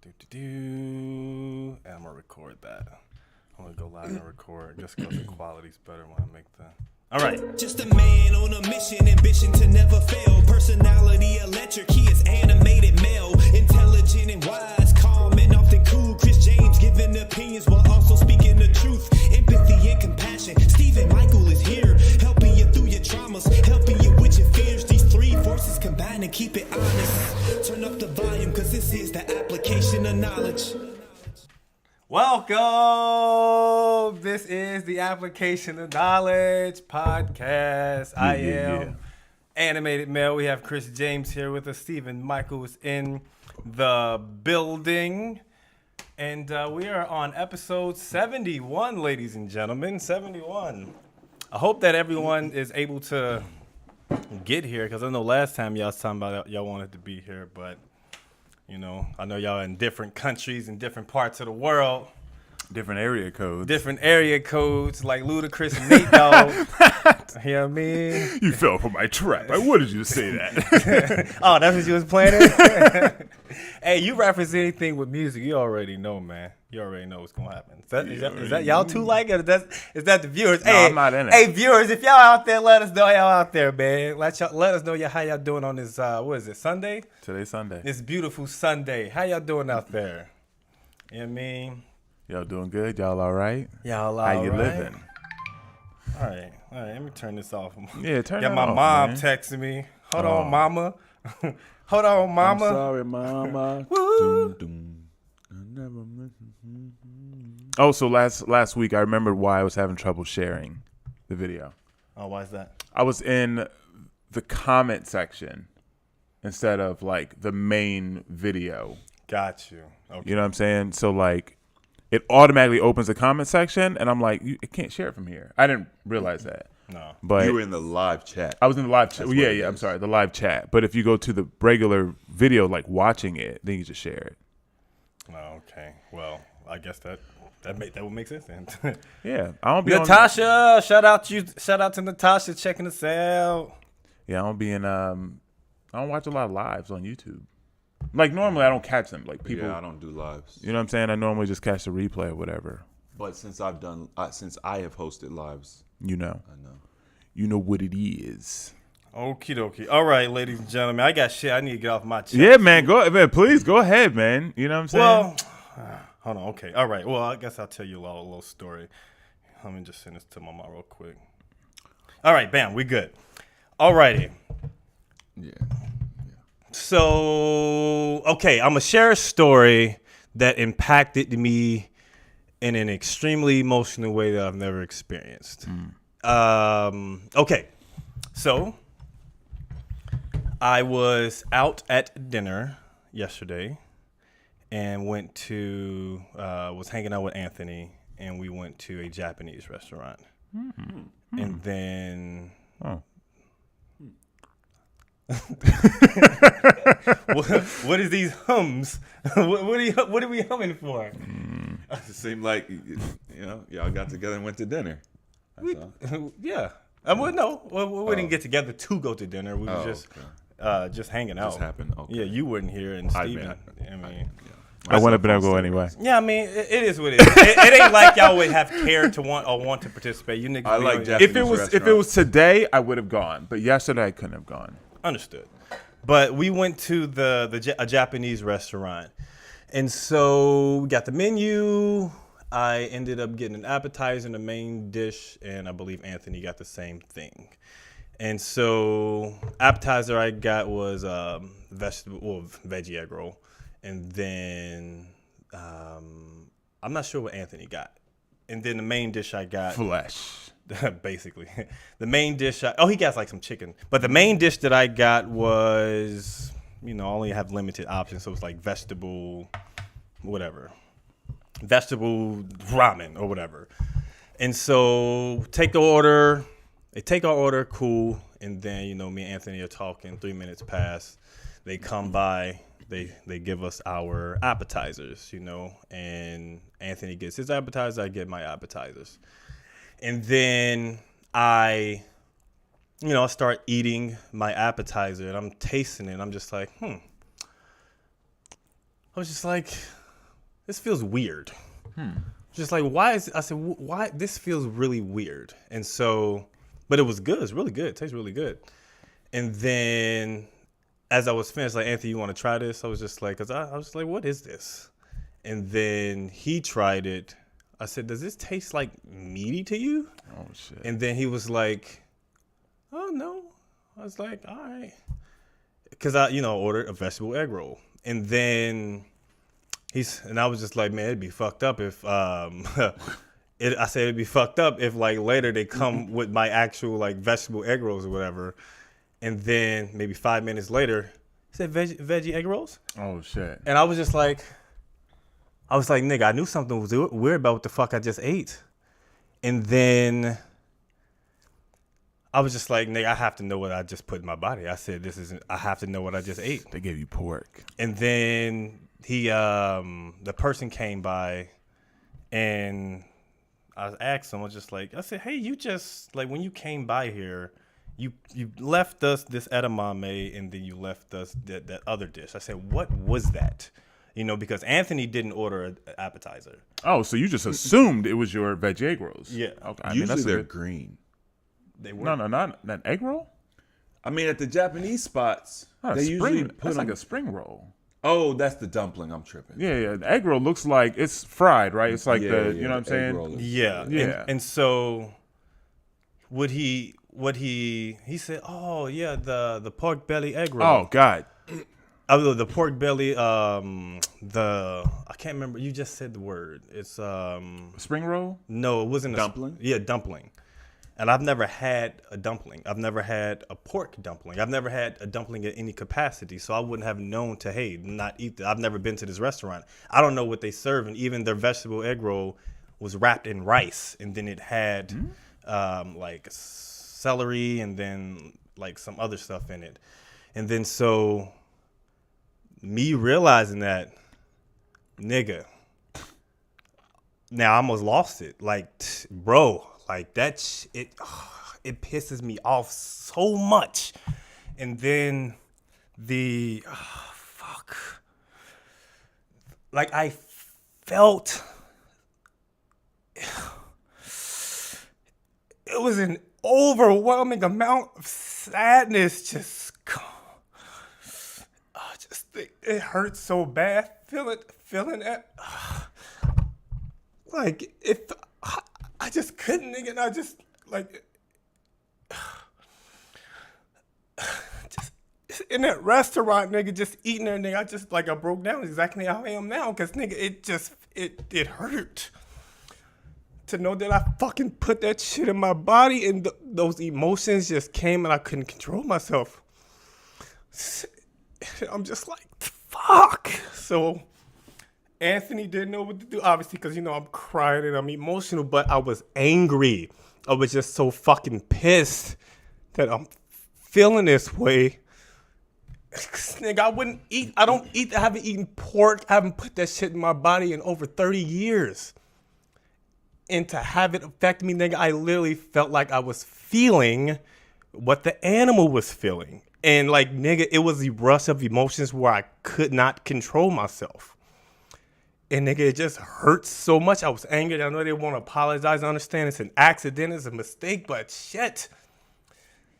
And I'm gonna record that. I'm gonna go live and record just because the quality's better when I make the. All right. Just a man on a mission, ambition to never fail. Personality electric, he is animated male. Intelligent and wise, calm and often cool. Chris James giving opinions while also speaking the truth. Empathy and compassion. Stephen Michael is here, helping you through your traumas, helping you with your fears. These three forces combine and keep it honest. Turn up the volume, cause this is the application of knowledge. Welcome. This is the Application of Knowledge podcast. I am Animated Male. We have Chris James here with us. Stephen Michael is in the building. And we are on episode 71, ladies and gentlemen. 71. I hope that everyone is able to get here, because I know last time y'all was talking about y'all wanted to be here, but you know, I know y'all in different countries and different parts of the world. Different area codes. Different area codes, like Ludacris and Nate Dogg. You know what I mean? You fell for my trap. I wanted you to say that. Oh, that's what you was planning? Hey, you reference anything with music, you already know, man. You already know what's going to happen. Is that y'all too like it? Is that the viewers? No, hey, I'm not in it. Hey, viewers, if y'all out there, let us know y'all out there, man. Let us know how y'all doing on this, what is it, Sunday? Today's Sunday. This beautiful Sunday. How y'all doing out there? You know what I mean? Y'all doing good? Y'all all right? Y'all all right? How you living? All right. Let me turn this off. Yeah, turn it off, my mom man. texting me. Hold on, mama. Hold on, mama. I'm sorry, mama. Woo. Oh, so last week I remembered why I was having trouble sharing the video. Oh, why is that? I was in the comment section instead of like the main video. Got you. Okay. You know what I'm saying? So like it automatically opens the comment section and I'm like, it can't share it from here. I didn't realize that. No. But You were in the live chat. I was in the live chat. That's Well, what yeah, it I'm is. sorry, the live chat. But if you go to the regular video, like watching it, then you just share it. Oh, okay. Well, I guess that would make sense then. Yeah, I don't be Natasha, shout out to Natasha checking us out. I don't be in. I don't watch a lot of lives on YouTube. Like normally, I don't catch them. Like people, Yeah, I don't do lives. you know what I'm saying? I normally just catch the replay or whatever. But since I have hosted lives, You know what it is. Okie dokie. All right, ladies and gentlemen, I got shit I need to get off my chest. Yeah, man. Please go ahead, man. You know what I'm saying? Well, hold on. Okay. All right. Well, I guess I'll tell you a little story. Let me just send this to my mom real quick. All right. Bam. We good. All righty. yeah. So, okay. I'm going to share a story that impacted me in an extremely emotional way that I've never experienced. Okay. So, I was out at dinner yesterday and was hanging out with Anthony, and we went to a Japanese restaurant. And then what is these hums? What are we humming for? It seemed like y'all got together and went to dinner. That's all. Yeah. We didn't get together to go to dinner. We were just hanging out. Just happened. Okay. Yeah, you weren't here, and Steven. I wouldn't have been able to go anyway. Yeah, I mean, it is what it is. it ain't like y'all would have cared to want to participate. You niggas. I like be- Japanese If it was today, I would have gone. But yesterday, I couldn't have gone. Understood. But we went to a Japanese restaurant, and so we got the menu. I ended up getting an appetizer and a main dish, and I believe Anthony got the same thing. And so appetizer I got was veggie egg roll, and then I'm not sure what Anthony got. And then the main dish I got Flesh. basically the main dish he got like some chicken, but the main dish that I got was I only have limited options, so it's like vegetable ramen or whatever. And so take our order, cool, and then me and Anthony are talking. 3 minutes pass, they come by, they give us our appetizers, and Anthony gets his appetizer, I get my appetizers. And then I start eating my appetizer, and I'm tasting it, and I'm just like, I was just like, this feels weird. Just like, why is, I said, why, this feels really weird. And so, but it was good. It's really good. It tastes really good. And then as I was finished, like, Anthony, you want to try this? I was just like, cause I was just like, what is this? And then he tried it. I said, does this taste like meaty to you? Oh shit. And then he was like, oh no. I was like, all right. Cause I, ordered a vegetable egg roll. And then and I was just like, man, it'd be fucked up if, I said it'd be fucked up if like later they come with my actual like vegetable egg rolls or whatever. And then maybe 5 minutes later, he said veggie egg rolls. Oh shit. And I was like, nigga, I knew something was weird about what the fuck I just ate. And then I was just like, nigga, I have to know what I just put in my body. I said, I have to know what I just ate. They gave you pork. And then the person came by and I asked him, I was just like, I said, hey, you just, like, when you came by here, you left us this edamame and then you left us that other dish. I said, what was that? Because Anthony didn't order an appetizer. Oh, so you just assumed it was your veggie egg rolls? Yeah. Okay. Usually they're green. They were. No, not an egg roll. I mean, at the Japanese spots, Not they a usually spring. put That's them. like a spring roll. Oh, that's the dumpling. I'm tripping. Yeah. The egg roll looks like it's fried, right? It's like Yeah, you know what I'm egg saying? roll is- Yeah. Yeah. And so he said, oh yeah, the pork belly egg roll. Oh God. The pork belly, I can't remember. You just said the word. It's Spring roll? no, it wasn't Dumpling? dumpling. And I've never had a dumpling. I've never had a pork dumpling. I've never had a dumpling in any capacity. So I wouldn't have known to, hey, not eat that. I've never been to this restaurant. I don't know what they serve. And even their vegetable egg roll was wrapped in rice. And then it had like celery and then like some other stuff in it. And then so me realizing that, nigga, now I almost lost it. Like, bro, like that it pisses me off so much. And then like I felt it was an overwhelming amount of sadness just it hurts so bad feeling that like if I just couldn't, nigga, and I just like just in that restaurant, nigga, just eating there, nigga, I broke down exactly how I am now, cause nigga, it hurt to know that I fucking put that shit in my body and those emotions just came and I couldn't control myself. I'm just like, fuck. So Anthony didn't know what to do, obviously, because, I'm crying and I'm emotional, but I was angry. I was just so fucking pissed that I'm feeling this way. Nigga, I haven't eaten pork. I haven't put that shit in my body in over 30 years. And to have it affect me, nigga, I literally felt like I was feeling what the animal was feeling. And like, nigga, it was the rush of emotions where I could not control myself. And nigga, it just hurts so much. I was angry. I know they want to apologize. I understand it's an accident, it's a mistake, but shit.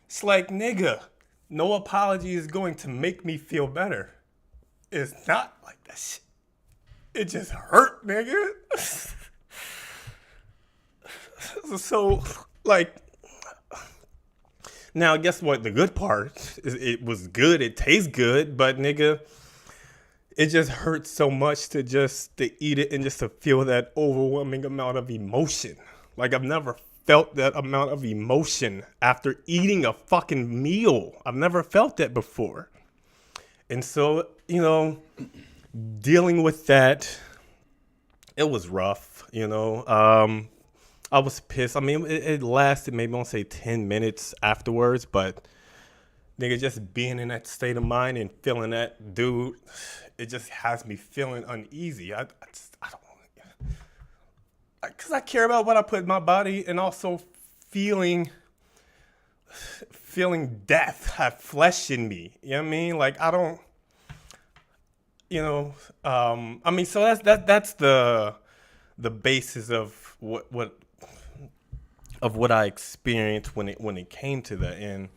It's like, nigga, no apology is going to make me feel better. It's not like that shit. It just hurt, nigga. So, like, now guess what? The good part is it was good. It tastes good, but nigga, it just hurts so much to eat it and just to feel that overwhelming amount of emotion. Like I've never felt that amount of emotion after eating a fucking meal. I've never felt that before. And so, dealing with that, it was rough, I was pissed. I mean, it lasted maybe, I won't say 10 minutes afterwards, but nigga, just being in that state of mind and feeling that, dude, it just has me feeling uneasy. I don't want to, because I care about what I put in my body and also feeling death have flesh in me. You know what I mean? Like, I don't, I mean, so that's the basis of what I experienced when it came to that. And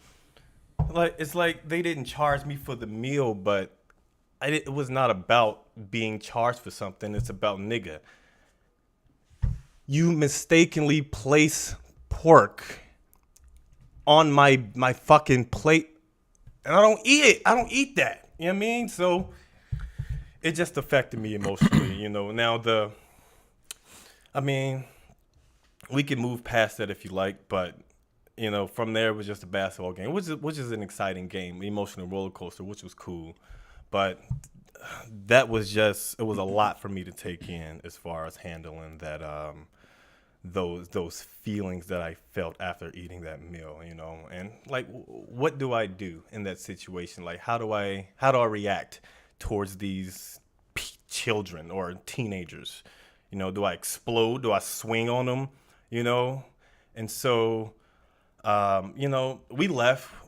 like, it's like they didn't charge me for the meal, but it was not about being charged for something. It's about, nigga, you mistakenly place pork on my fucking plate, and I don't eat it. I don't eat that. You know what I mean? So it just affected me emotionally. Now I mean, we can move past that if you like, but from there it was just a basketball game, which is an exciting game, emotional roller coaster, which was cool. But it was a lot for me to take in as far as handling that those feelings that I felt after eating that meal, and like, what do I do in that situation? Like, how do I react towards these children or teenagers? Do I explode? Do I swing on them? And so,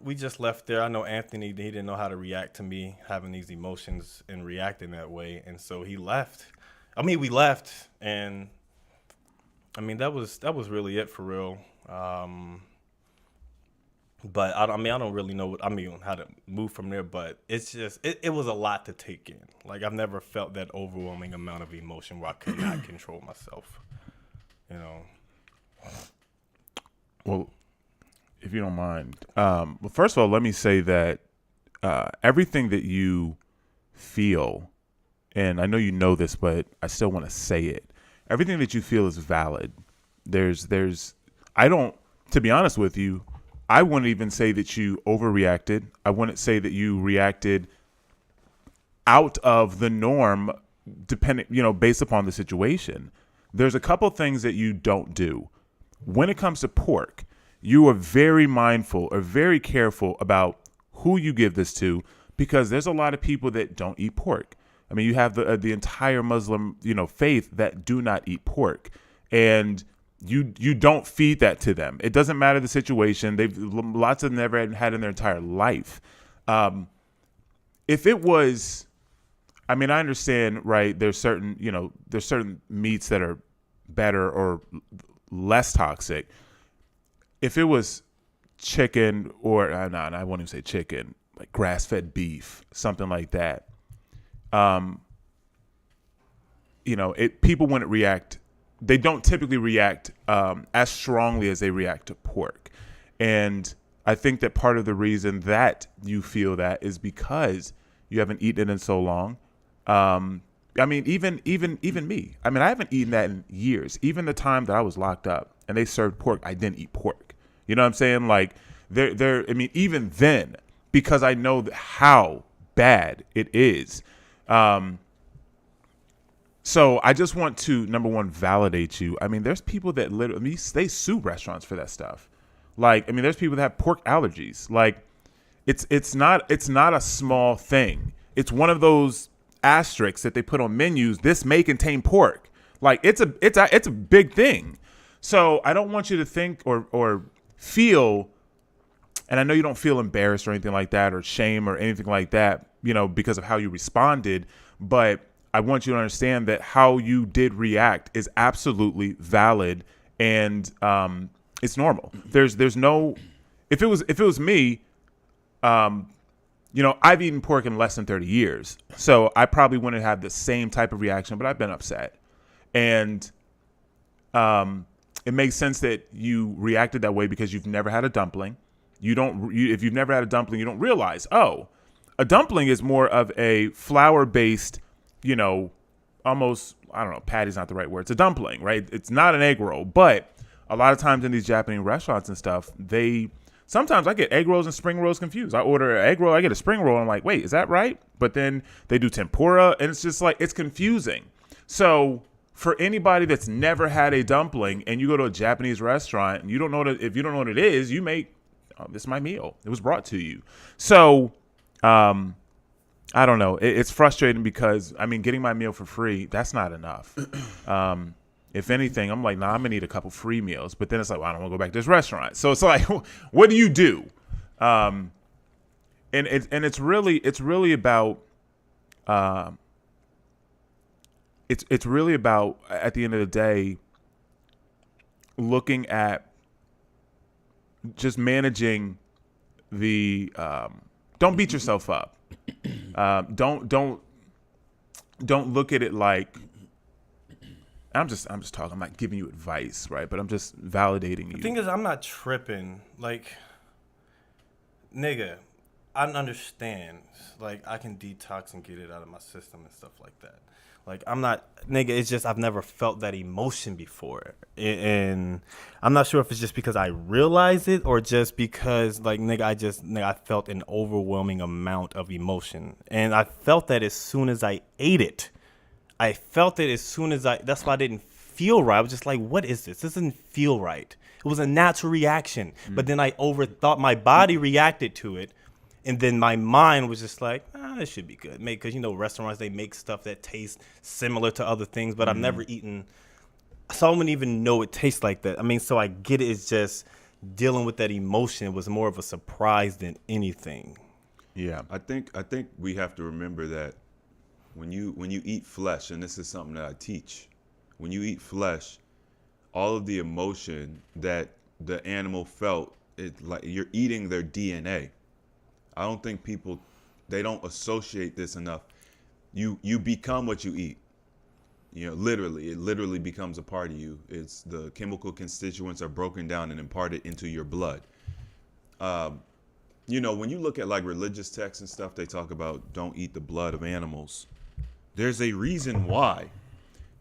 we just left there. I know Anthony, he didn't know how to react to me having these emotions and reacting that way. And so he left. I mean, we left, and I mean, that was really it for real. But I don't really know how to move from there, but it's just, it was a lot to take in. Like, I've never felt that overwhelming amount of emotion where I could not control myself, Well, if you don't mind, well, first of all, let me say that everything that you feel, and I know you know this, but I still want to say it. Everything that you feel is valid. To be honest with you, I wouldn't even say that you overreacted. I wouldn't say that you reacted out of the norm, based upon the situation. There's a couple things that you don't do. When it comes to pork, you are very mindful or very careful about who you give this to, because there's a lot of people that don't eat pork. I mean, you have the entire Muslim, faith that do not eat pork, and you don't feed that to them. It doesn't matter the situation. Lots of them never had in their entire life. If it was, I mean, I understand, right? There's certain meats that are better or less toxic. If it was chicken or I won't even say chicken, like grass-fed beef, something like that. People wouldn't react. They don't typically react as strongly as they react to pork. And I think that part of the reason that you feel that is because you haven't eaten it in so long. I mean, even me. I mean, I haven't eaten that in years. Even the time that I was locked up and they served pork, I didn't eat pork. You know what I'm saying? Like, even then, because I know how bad it is. So I just want to, number one, validate you. I mean, there's people that literally, they sue restaurants for that stuff. Like, I mean, there's people that have pork allergies. Like, it's not a small thing. It's one of those asterisks that they put on menus. This may contain pork. Like, it's a big thing. So I don't want you to think or feel, and I know you don't feel embarrassed or anything like that, or shame or anything like that, because of how you responded. But I want you to understand that how you did react is absolutely valid, and it's normal. There's no, if it was me, I've eaten pork in less than 30 years, so I probably wouldn't have the same type of reaction, but I've been upset, and it makes sense that you reacted that way because you've never had a dumpling. If you've never had a dumpling, you don't realize, a dumpling is more of a flour-based, almost, I don't know, patty's not the right word. It's a dumpling, right? It's not an egg roll, but a lot of times in these Japanese restaurants and stuff, sometimes I get egg rolls and spring rolls confused. I order an egg roll, I get a spring roll, and I'm like, wait, is that right? But then they do tempura, and it's just like, it's confusing. So for anybody that's never had a dumpling and you go to a Japanese restaurant and if you don't know what it is, you may, this is my meal. It was brought to you. So, I don't know. It's frustrating because, I mean, getting my meal for free, that's not enough. If anything, I'm like, I'm going to need a couple free meals. But then it's like, well, I don't want to go back to this restaurant. So it's like, what do you do? And it's really about it's really about, at the end of the day, looking at just managing the don't beat yourself up. Don't look at it like I'm just talking. I'm not giving you advice, right? But I'm just validating you. The thing is, I'm not tripping. Like, nigga, I understand. Like, I can detox and get it out of my system and stuff like that. Like, I'm not, nigga, it's just I've never felt that emotion before. And I'm not sure if it's just because I realize it or just because, like, I felt an overwhelming amount of emotion. And I felt that as soon as I ate it. That's why I didn't feel right. I was just like, what is this? This doesn't feel right. It was a natural reaction. But then I overthought, my body reacted to it. And then my mind was just like, this should be good. Because, restaurants, they make stuff that tastes similar to other things, but I've never eaten. So I wouldn't even know it tastes like that. I mean, so I get it. It's just dealing with that emotion was more of a surprise than anything. Yeah. I think we have to remember that when you eat flesh, and this is something that I teach, when you eat flesh, all of the emotion that the animal felt, it's like you're eating their DNA. I don't think they don't associate this enough. You become what you eat. It literally becomes a part of you. It's the chemical constituents are broken down and imparted into your blood. When you look at like religious texts and stuff, they talk about don't eat the blood of animals. There's a reason why.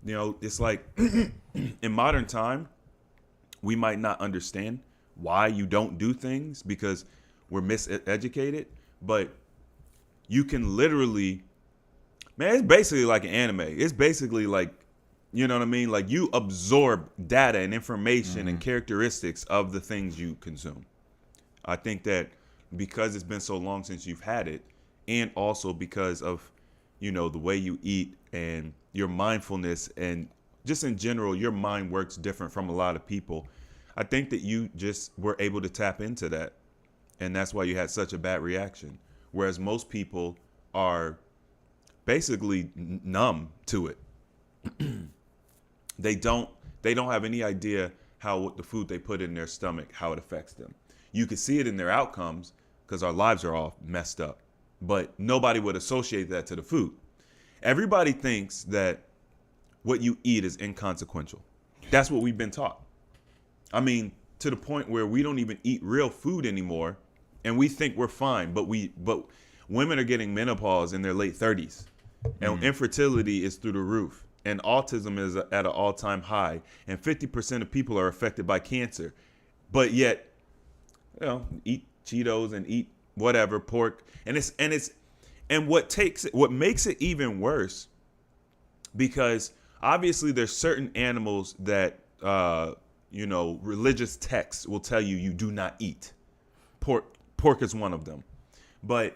It's like in modern time, we might not understand why you don't do things because we're miseducated, but you can literally, man, it's basically like an anime. It's basically like, you know what I mean? Like you absorb data and information and characteristics of the things you consume. I think that because it's been so long since you've had it, and also because of, the way you eat and your mindfulness and just in general, your mind works different from a lot of people. I think that you just were able to tap into that. And that's why you had such a bad reaction. Whereas most people are basically numb to it. They don't have any idea how the food they put in their stomach, how it affects them. You can see it in their outcomes because our lives are all messed up. But nobody would associate that to the food. Everybody thinks that what you eat is inconsequential. That's what we've been taught. I mean, to the point where we don't even eat real food anymore. And we think we're fine, but women are getting menopause in their late 30s, and infertility is through the roof, and autism is at an all-time high, and 50% of people are affected by cancer, but yet, eat Cheetos and eat whatever pork, and what makes it even worse, because obviously there's certain animals that religious texts will tell you do not eat. Pork is one of them, but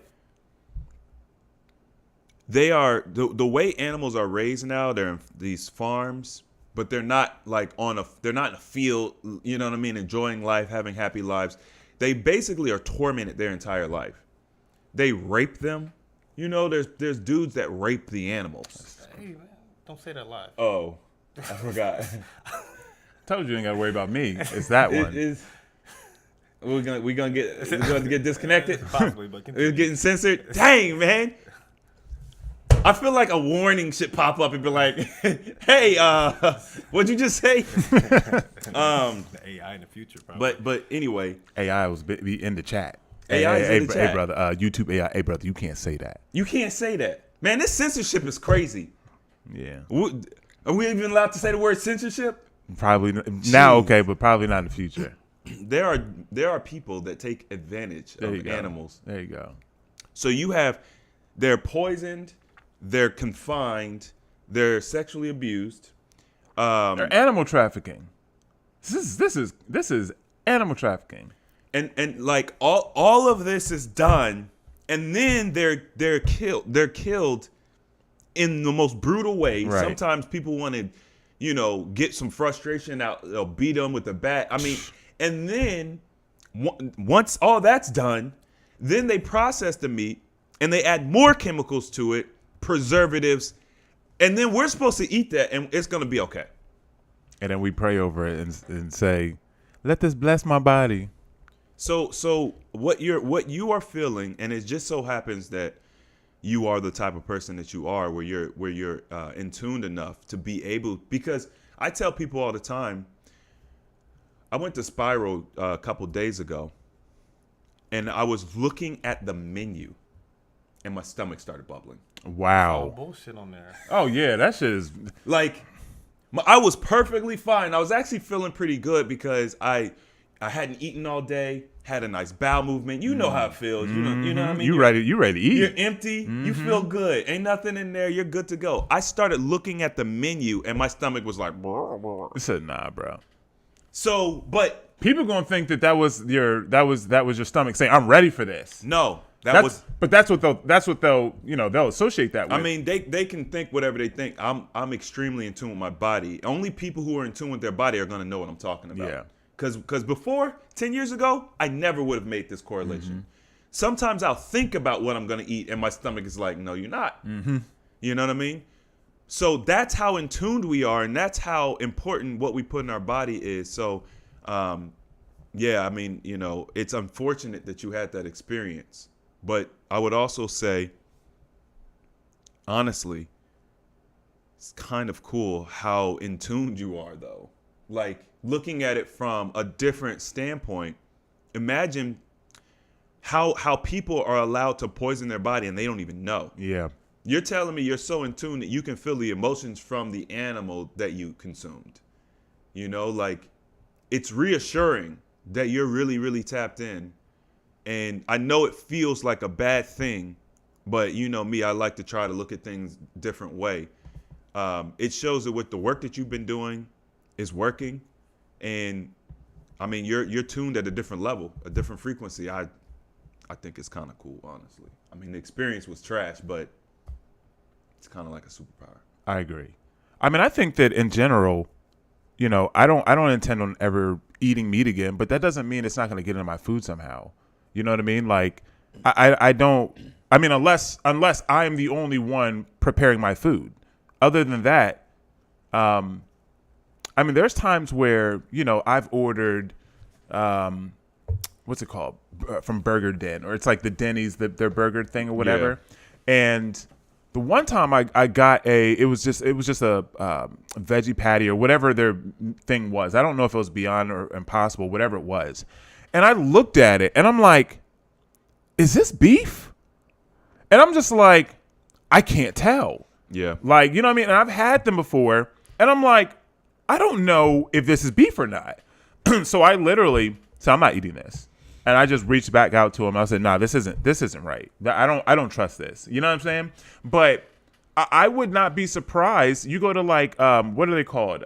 they are the way animals are raised now. They're in these farms, but they're not like they're not in a field. You know what I mean? Enjoying life, having happy lives. They basically are tormented their entire life. They rape them. There's dudes that rape the animals. Hey, man, don't say that live. Oh, I forgot. Told you ain't got to worry about me. It's that one. We're gonna get disconnected. Possibly, but We're getting censored. Dang, man. I feel like a warning should pop up and be like, "Hey, what'd you just say?" The AI in the future, probably. But anyway, AI was be in the chat. AI is in the chat. Hey, brother. YouTube AI. Hey, brother. You can't say that. You can't say that, man. This censorship is crazy. Yeah. Are we even allowed to say the word censorship? Probably now. Okay, but probably not in the future. There are people that take advantage of animals. There you go. So they're poisoned, they're confined, they're sexually abused. They're animal trafficking. This is animal trafficking. And like all of this is done, and then they're killed. They're killed in the most brutal way. Right. Sometimes people want to, get some frustration out. They'll beat them with a bat. I mean. And then once all that's done, then they process the meat and they add more chemicals to it, preservatives, And then we're supposed to eat that, and it's going to be okay. And then we pray over it and say, "Let this bless my body." So what you are feeling, and it just so happens that you are the type of person that you are, where you're in tuned enough to be able. Because I tell people all the time, I went to Spiral a couple days ago, and I was looking at the menu, and my stomach started bubbling. Oh, Wow. bullshit on there. Oh yeah, that shit is. Like, I was perfectly fine. I was actually feeling pretty good because I hadn't eaten all day, had a nice bowel movement. You know how it feels. You know what I mean? You ready to eat? You're empty. You feel good. Ain't nothing in there. You're good to go. I started looking at the menu, and my stomach was like, blah, blah. I said, "Nah, bro." So, but People gonna think that was your stomach saying, "I'm ready for this." no, But that's what they'll they'll associate that with. I mean, they can think whatever they think. I'm extremely in tune with my body. Only people who are in tune with their body are gonna know what I'm talking about. Yeah. Because before 10 years ago, I never would have made this correlation. Sometimes I'll think about what I'm gonna eat, and my stomach is like, "No, you're not." You know what I mean? So that's how in tuned we are, and that's how important what we put in our body is. So, yeah, I mean, it's unfortunate that you had that experience. But I would also say, honestly, it's kind of cool how in tune you are, though. Like, looking at it from a different standpoint, imagine how people are allowed to poison their body and they don't even know. yeah. You're telling me you're so in tune that you can feel the emotions from the animal that you consumed. Like, it's reassuring that you're really, really tapped in. And I know it feels like a bad thing, but you know me, I like to try to look at things a different way. It shows that with the work that you've been doing is working. And I mean, you're tuned at a different level, a different frequency. I think it's kind of cool, honestly. I mean, the experience was trash, but it's kind of like a superpower. I agree. I mean, I think that in general, I don't intend on ever eating meat again, but that doesn't mean it's not going to get into my food somehow. You know what I mean? Like, I don't. I mean, unless I am the only one preparing my food. Other than that, I mean, there's times where I've ordered, what's it called, from Burger Den, or it's like the Denny's, their burger thing or whatever, and. The one time I got it was just a veggie patty or whatever their thing was. I don't know if it was Beyond or Impossible, whatever it was. And I looked at it and I'm like, is this beef? And I'm just like, I can't tell. Yeah. Like, you know what I mean? And I've had them before and I'm like, I don't know if this is beef or not. So I'm not eating this. And I just reached back out to him. I said, "Nah, this isn't right. I don't trust this." You know what I'm saying? But I would not be surprised. You go to like what are they called?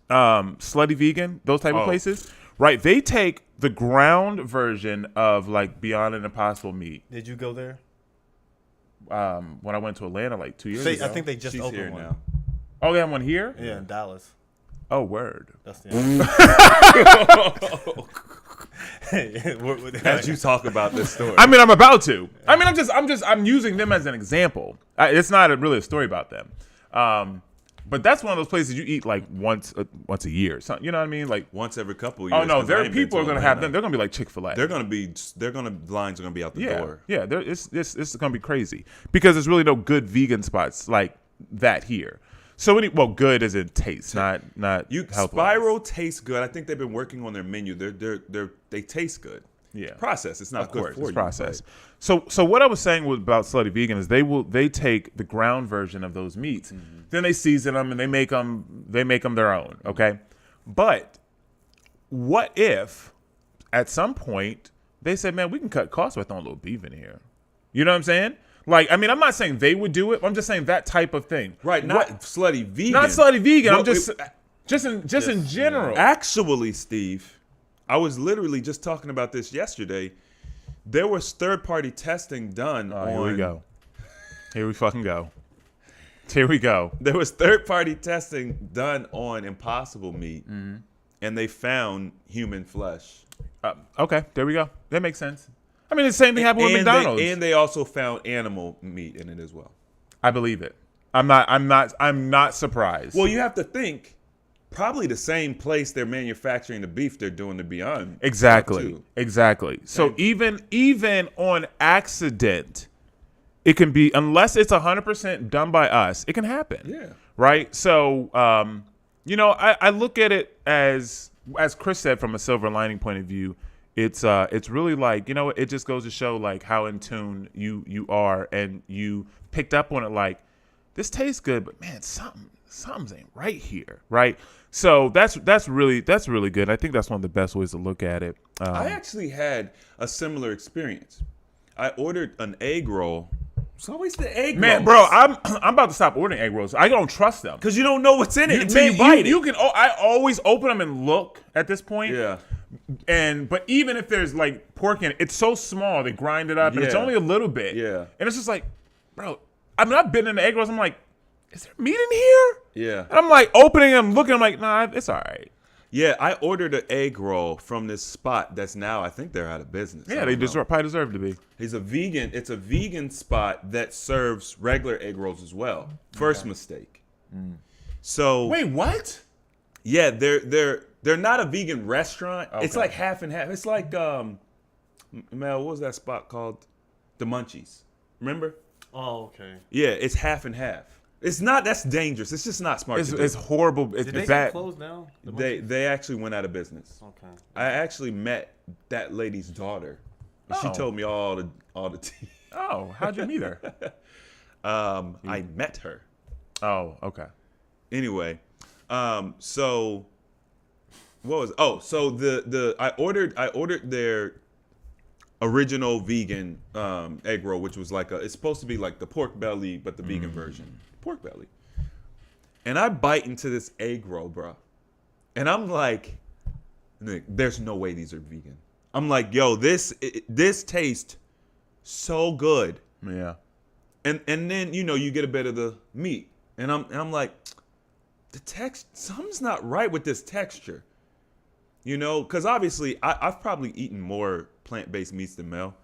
Slutty Vegan, those type of places, right? They take the ground version of like Beyond and Impossible meat. Did you go there? When I went to Atlanta like 2 years ago. I think they just She's opened here one now. Oh, they have one here? Yeah, in Dallas. Oh, word. That's the As you talk about this story. I mean, I'm about to. I mean, I'm using them as an example. It's not really a story about them. But that's one of those places you eat like once a year. So, you know what I mean? Like once every couple of years. oh no, 'cause I their ain't been people are gonna Atlanta. have them. They're gonna be like Chick-fil-A. Lines are gonna be out the door. Yeah. It's gonna be crazy because there's really no good vegan spots like that here. So good as in taste, not health-wise. Spiral tastes good. I think they've been working on their menu. They taste good. Yeah. Process. It's not Of good course, for it's you. processed. So what I was saying about Slutty Vegan is they take the ground version of those meats, then they season them and they make them their own. Okay, but what if at some point they said, man, we can cut costs by throwing a little beef in here? You know what I'm saying? Like, I mean, I'm not saying they would do it. I'm just saying that type of thing. Right. Not Slutty Vegan. Not Slutty Vegan. Well, I'm just in general. Actually, Steve, I was literally just talking about this yesterday. There was third-party testing done on. Here we go. Here we fucking go. Here we go. There was third-party testing done on Impossible meat, and they found human flesh. Okay, there we go. That makes sense. I mean, the same thing happened with And McDonald's. and they also found animal meat in it as well. I believe it. I'm not surprised. Well, you have to think, probably the same place they're manufacturing the beef they're doing the Beyond. Exactly. too. Exactly. So even on accident, it can be, unless it's 100% done by us, it can happen. Yeah. Right. So, I look at it as Chris said, from a silver lining point of view. It's really like, it just goes to show like how in tune you are, and you picked up on it. Like, this tastes good, but man, something's ain't right here. Right. So that's really good. I think that's one of the best ways to look at it. I actually had a similar experience. I ordered an egg roll. It's always the egg Man, rolls. bro, I'm about to stop ordering egg rolls. I don't trust them. Because you don't know what's in it until Man, you bite it. You can. I always open them and look at this point. Yeah. But even if there's like pork in it, it's so small they grind it up, and it's Yeah. only a little bit. Yeah. And it's just like, bro. I mean, I've been in the egg rolls. I'm like, is there meat in here? Yeah. And I'm like opening them, looking. I'm like, nah, it's all right. Yeah, I ordered an egg roll from this spot that's now, I think they're out of business. Yeah, I they don't know. probably deserve to be. It's a vegan spot that serves regular egg rolls as well. First mistake. So Wait, what? yeah, they're not a vegan restaurant. It's Okay. like half and half. It's like Mel, what was that spot called? The Munchies. Remember? Oh, okay. Yeah, it's half and half. It's not. That's dangerous. It's just not smart. It's to do. it's horrible. It's Did they bad. get closed now? The They actually went out of business. Okay. I actually met that lady's daughter. And She Oh. told me all the tea. Oh, how'd you meet her? I met her. Oh, okay. Anyway, so what was? Oh, so I ordered their original vegan egg roll, which was like it's supposed to be like the pork belly, but the vegan version, pork belly. And I bite into this egg roll, bro, and I'm like, Nick, there's no way these are vegan. I'm like, yo, this tastes so good. Yeah. And then you get a bit of the meat, and I'm like, something's not right with this texture, because obviously I've probably eaten more plant-based meats than Mel,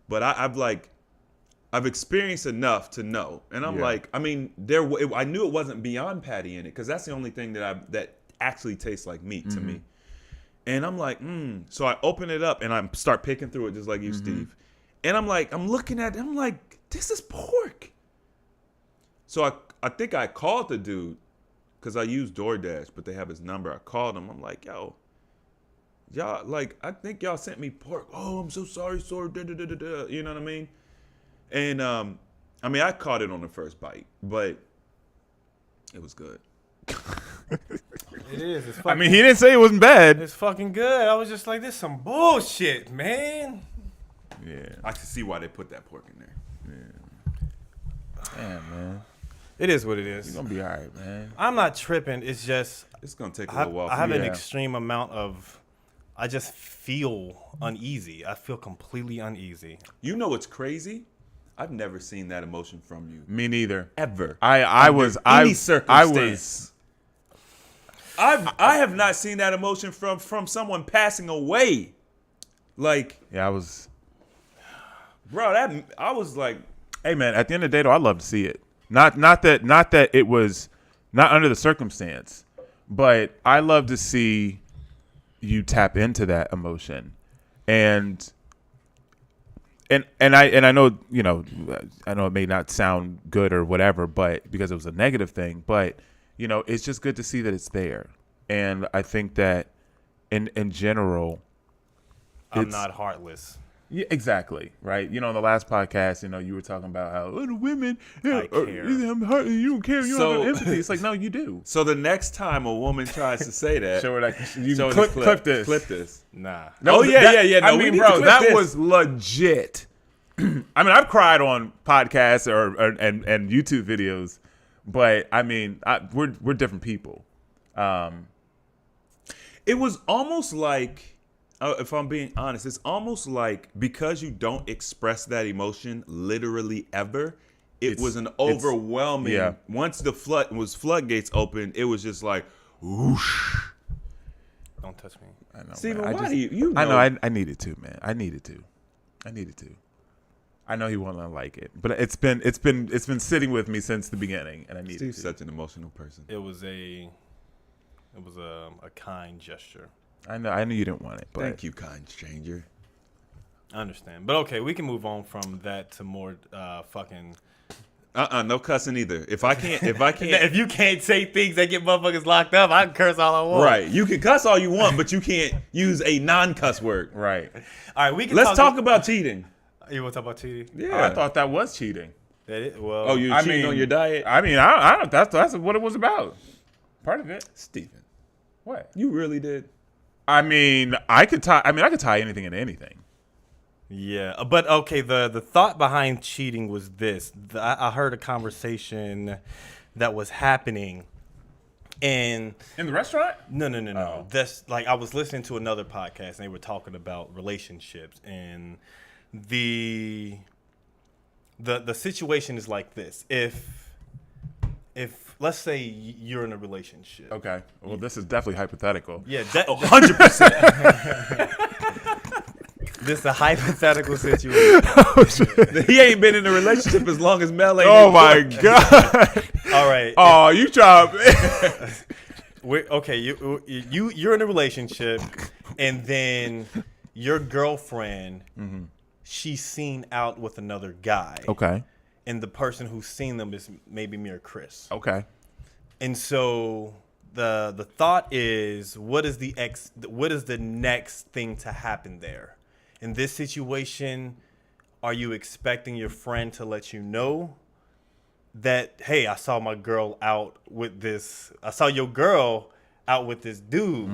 but I've experienced enough to know, and I'm Yeah. like, I mean, I knew it wasn't Beyond Patty in it, because that's the only thing that actually tastes like meat to me, and I'm like, so I open it up and I start picking through it just like you, Steve, and I'm looking at it, I'm like, this is pork. So I think I called the dude, because I use DoorDash, but they have his number. I called him. I'm like, yo, y'all, like, I think y'all sent me pork. Oh, I'm so sorry, da-da-da-da-da. You know what I mean? And, I mean, I caught it on the first bite, but it was good. It is. It's fucking, I mean, he didn't say it wasn't bad. it's fucking good. I was just like, this some bullshit, man. Yeah. I can see why they put that pork in there. Damn, man. It is what it is. You're gonna be all right, man. I'm not tripping. It's just It's going to take a I, little while. I have an Yeah. extreme amount of. I just feel uneasy. I feel completely uneasy. You know what's crazy? I've never seen that emotion from you. Me neither. Ever. I Under was any I circumstance. I have not seen that emotion from someone passing away. Like, I was. bro, I was like, Hey, man. At the end of the day, though, I love to see it. Not that it was not under the circumstance, but I love to see you tap into that emotion, and I know I know it may not sound good or whatever, but because it was a negative thing, but it's just good to see that it's there, and I think that in general, I'm It's- not heartless. yeah, exactly. Right. In the last podcast, you were talking about how the women, I care. I'm hurt, you don't care. You So- don't have empathy. It's like, no, you do. so the next time a woman tries to say that, Show her that. You show the clip this. Clip this. Nah. That Oh, was- yeah, yeah. No, I we mean, need to bro, clip that this. was legit. I mean, I've cried on podcasts and YouTube videos, but I mean, we're different people. It was almost like, if I'm being honest, it's almost like because you don't express that emotion literally ever, it was an overwhelming. yeah. Once the floodgates open, it was just like, whoosh. Don't touch me. I know, Steven, man. why do you know? I know. I needed to, man. I needed to. I know he won't like it, but it's been sitting with me since the beginning, and I need. Steve's such an emotional person. It was a kind gesture. I knew you didn't want it, but Thank you, kind stranger. I understand, but okay, we can move on from that to more fucking. No cussing either. If I can't, If you can't say things that get motherfuckers locked up, I can curse all I want. right? You can cuss all you want, but you can't use a non-cuss word. right. All right, we can. Let's talk about cheating. You want to talk about cheating? Yeah. I thought that was cheating. Well. Oh, you're cheating on your diet, I mean, I don't. That's what it was about. Part of it. Steven. What? You really did. I mean, I could tie anything into anything. Yeah, but okay. The thought behind cheating was this. I heard a conversation that was happening, and In the restaurant? no. Oh. That's like I was listening to another podcast, and they were talking about relationships, and the situation is like this. If let's say you're in a relationship. Okay. Well, this is definitely hypothetical. Yeah, that 100%. this is a hypothetical situation. He ain't been in a relationship as long as Mel ain't. Oh my god. All right. Oh, you try. Okay, you're in a relationship, and then your girlfriend, she's seen out with another guy. Okay. And the person who's seen them is maybe me or Chris. Okay. And so the thought is, what is the next thing to happen there? In this situation, are you expecting your friend to let you know that, hey, I saw my girl out with this, I saw your girl out with this dude,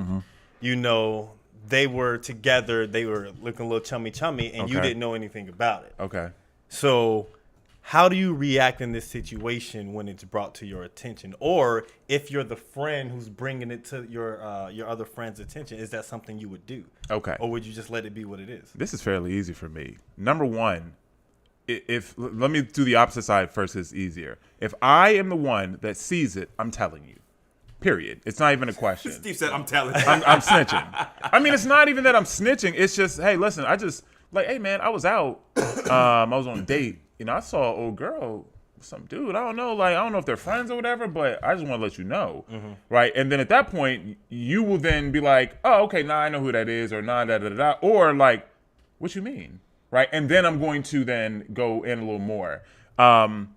you know, they were together, they were looking a little chummy, and you Okay. didn't know anything about it. Okay. So how do you react in this situation when it's brought to your attention? Or if you're the friend who's bringing it to your other friend's attention, is that something you would do? Okay. Or would you just let it be what it is? This is fairly easy for me. Number one, let me do the opposite side first. It's easier. If I am the one that sees it, I'm telling you. Period. It's not even a question. Steve said, "I'm telling you." I'm snitching. I mean, it's not even that I'm snitching. It's just, hey, listen, I just hey man, I was out. I was on a date. You know, I saw an old girl with some dude. I don't know, I don't know if they're friends or whatever, but I just want to let you know, right? And then at that point, you will then be like, oh, okay, now I know who that is, or nah, da da da, or like, what you mean, right? And then I'm going to then go in a little more. I'm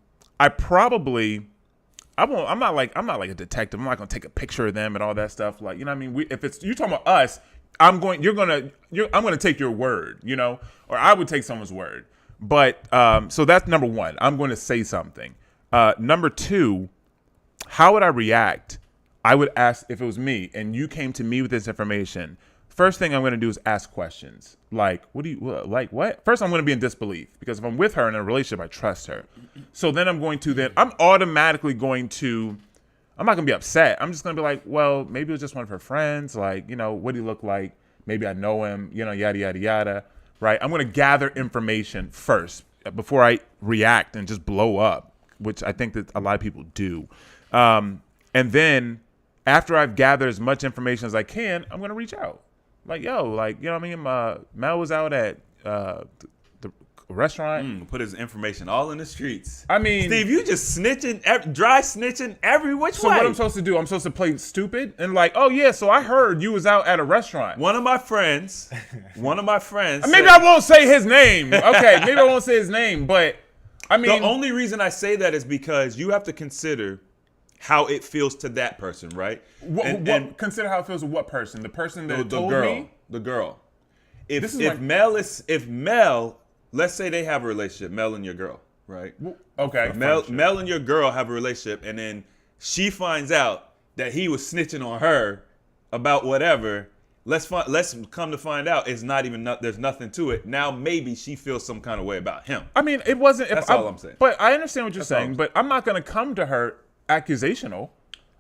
not like a detective. I'm not gonna take a picture of them and all that stuff. Like, you know what I mean? If you talking about us, I'm gonna take your word, you know, or I would take someone's word. But so that's number one. I'm going to say something. Number two, how would I react? I would ask, if it was me and you came to me with this information, first thing I'm going to do is ask questions. Like, what? First, I'm going to be in disbelief, because if I'm with her in a relationship, I trust her. So then I'm automatically going to, I'm not going to be upset. I'm just going to be like, well, maybe it was just one of her friends. Like, you know, what do he look like? Maybe I know him, you know, yada, yada, yada. Right? I'm going to gather information first before I react and just blow up, which I think that a lot of people do. And then after I've gathered as much information as I can, I'm going to reach out. Like, yo, like, you know what I mean? Mel was out at the restaurant. Put his information all in the streets. I mean, Steve, you just snitching, dry snitching every which so way. what I'm supposed to do? I'm supposed to play stupid and like, oh yeah, so I heard you was out at a restaurant. One of my friends. Maybe I won't say his name. Okay, maybe I won't say his name, but I mean, The only reason I say that is because you have to consider how it feels to that person, right? what consider how it feels with what person? The person that the told girl, me? the girl. If like- Mel, let's say they have a relationship, Mel and your girl, right? Okay. Mel and your girl have a relationship, and then she finds out that he was snitching on her about whatever. Let's come to find out it's not even there's nothing to it. Now maybe she feels some kind of way about him. I mean, it wasn't. That's all I'm saying. But I understand what you're That's all saying. I'm But I'm not going to come to her accusational.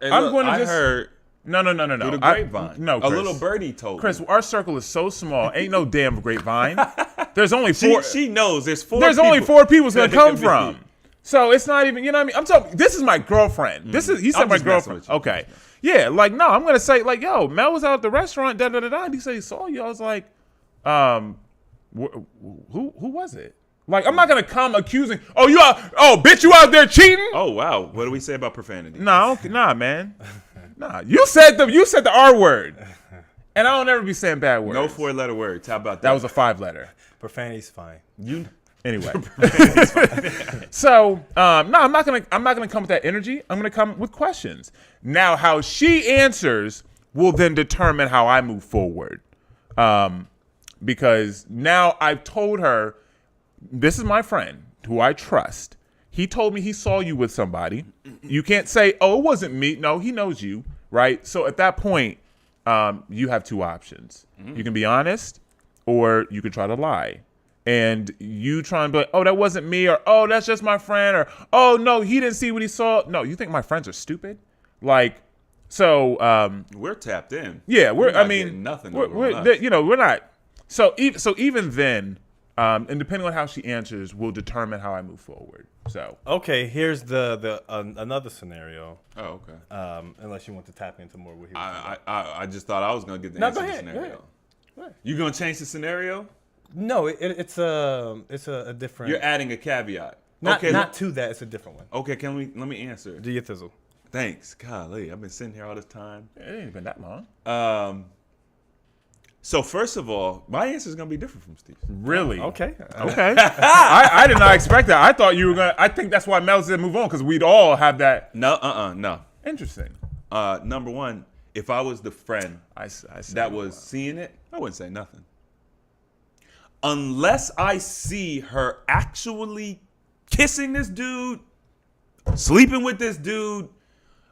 Hey, I'm look, going to I just heard no. through the grapevine. No, a Chris. little birdie told Chris, me. our circle is so small. Ain't no damn grapevine. There's only four. She knows there's four. There's people only four people it's going to that it come could be. from. So it's not even. You know what I mean? I'm talking. This is my girlfriend. This is. He said I'm my just messing girlfriend. with you. Okay. Yeah. Like no. I'm going to say like yo. Mel was out at the restaurant. Da da da da. And he said he saw you. I was like, who was it? Like, I'm not gonna come accusing. Bitch, you out there cheating? Oh wow, what do we say about profanity? No, nah, man. Nah, you said the R word, and I don't ever be saying bad words. No 4-letter words. How about that? That was a 5-letter. Profanity's fine. You. Anyway, so no, I'm not gonna come with that energy. I'm gonna come with questions. Now, how she answers will then determine how I move forward, because now I've told her this is my friend who I trust. He told me he saw you with somebody. You can't say, "Oh, it wasn't me." No, he knows you, right? So at that point, you have two options. You can be honest, or you can try to lie. And you try and be like, "Oh, that wasn't me," or "Oh, that's just my friend," or "Oh, no, he didn't see what he saw." No, you think my friends are stupid? Like, so We're tapped in. yeah, We're not getting nothing. we're not. So even then, and depending on how she answers, will determine how I move forward. So Okay, here's the another scenario. Oh, okay. Unless you want to tap into more. I just thought I was gonna get the No, answer go to the ahead, scenario. go ahead. You gonna change the scenario? No, it's a different. You're adding a caveat. not okay. to that. It's a different one. Okay. Let me answer. Do your thizzle. Thanks. Golly, I've been sitting here all this time. it ain't been that long. So first of all, my answer is gonna be different from Steve's. Really? Okay. Okay. I did not expect that. I thought you were gonna. I think that's why Mel said move on, because we'd all have that. No. No. Interesting. Number one, if I was the friend I said that was seeing it, I wouldn't say nothing. Unless I see her actually kissing this dude, sleeping with this dude,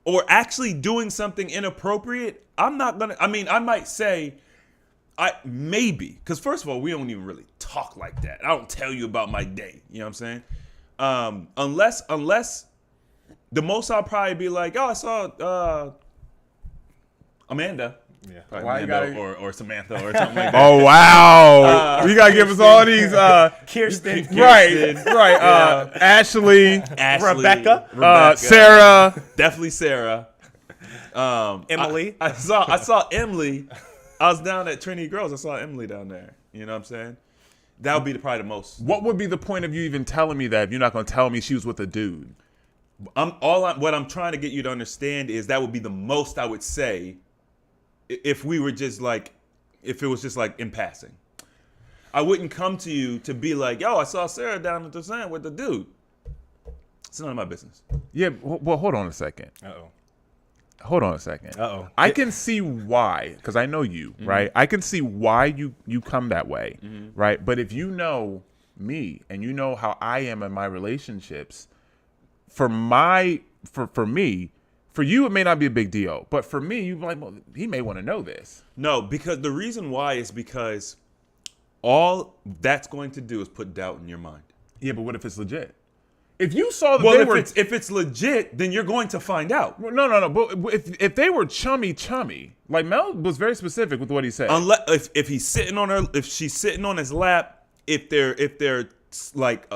or actually doing something inappropriate, I'm not gonna. I mean, I might say, maybe, because first of all, we don't even really talk like that. I don't tell you about my day. You know what I'm saying? Unless the most I'll probably be like, "Oh, I saw Amanda." Yeah. Probably Why you Amanda gotta- or Samantha or something like that. Oh wow! You gotta give us all these. Kirsten. Right. Ashley, Ashley, Rebecca. Sarah. definitely Sarah. Emily. I saw Emily. I was down at Trinity Girls. I saw Emily down there. You know what I'm saying? That would be probably the most. What would be the point of you even telling me that if you're not gonna tell me she was with a dude? What I'm trying to get you to understand is that would be the most I would say if we were just like, if it was just like in passing. I wouldn't come to you to be like, "Yo, I saw Sarah down at the sign with the dude." It's none of my business. Yeah. Well, hold on a second. Hold on a second. Uh-oh. I can see why, because I know you, right? I can see why you come that way, right? But if you know me and you know how I am in my relationships, for me, for you it may not be a big deal, but for me, you like, well, he may want to know this. No, because the reason why is because all that's going to do is put doubt in your mind. Yeah, but what if it's legit? If you saw that Well, they were, if it's legit, then you're going to find out. no. But if they were chummy, like Mel was very specific with what he said. Unless if he's sitting on her, if she's sitting on his lap, if they're like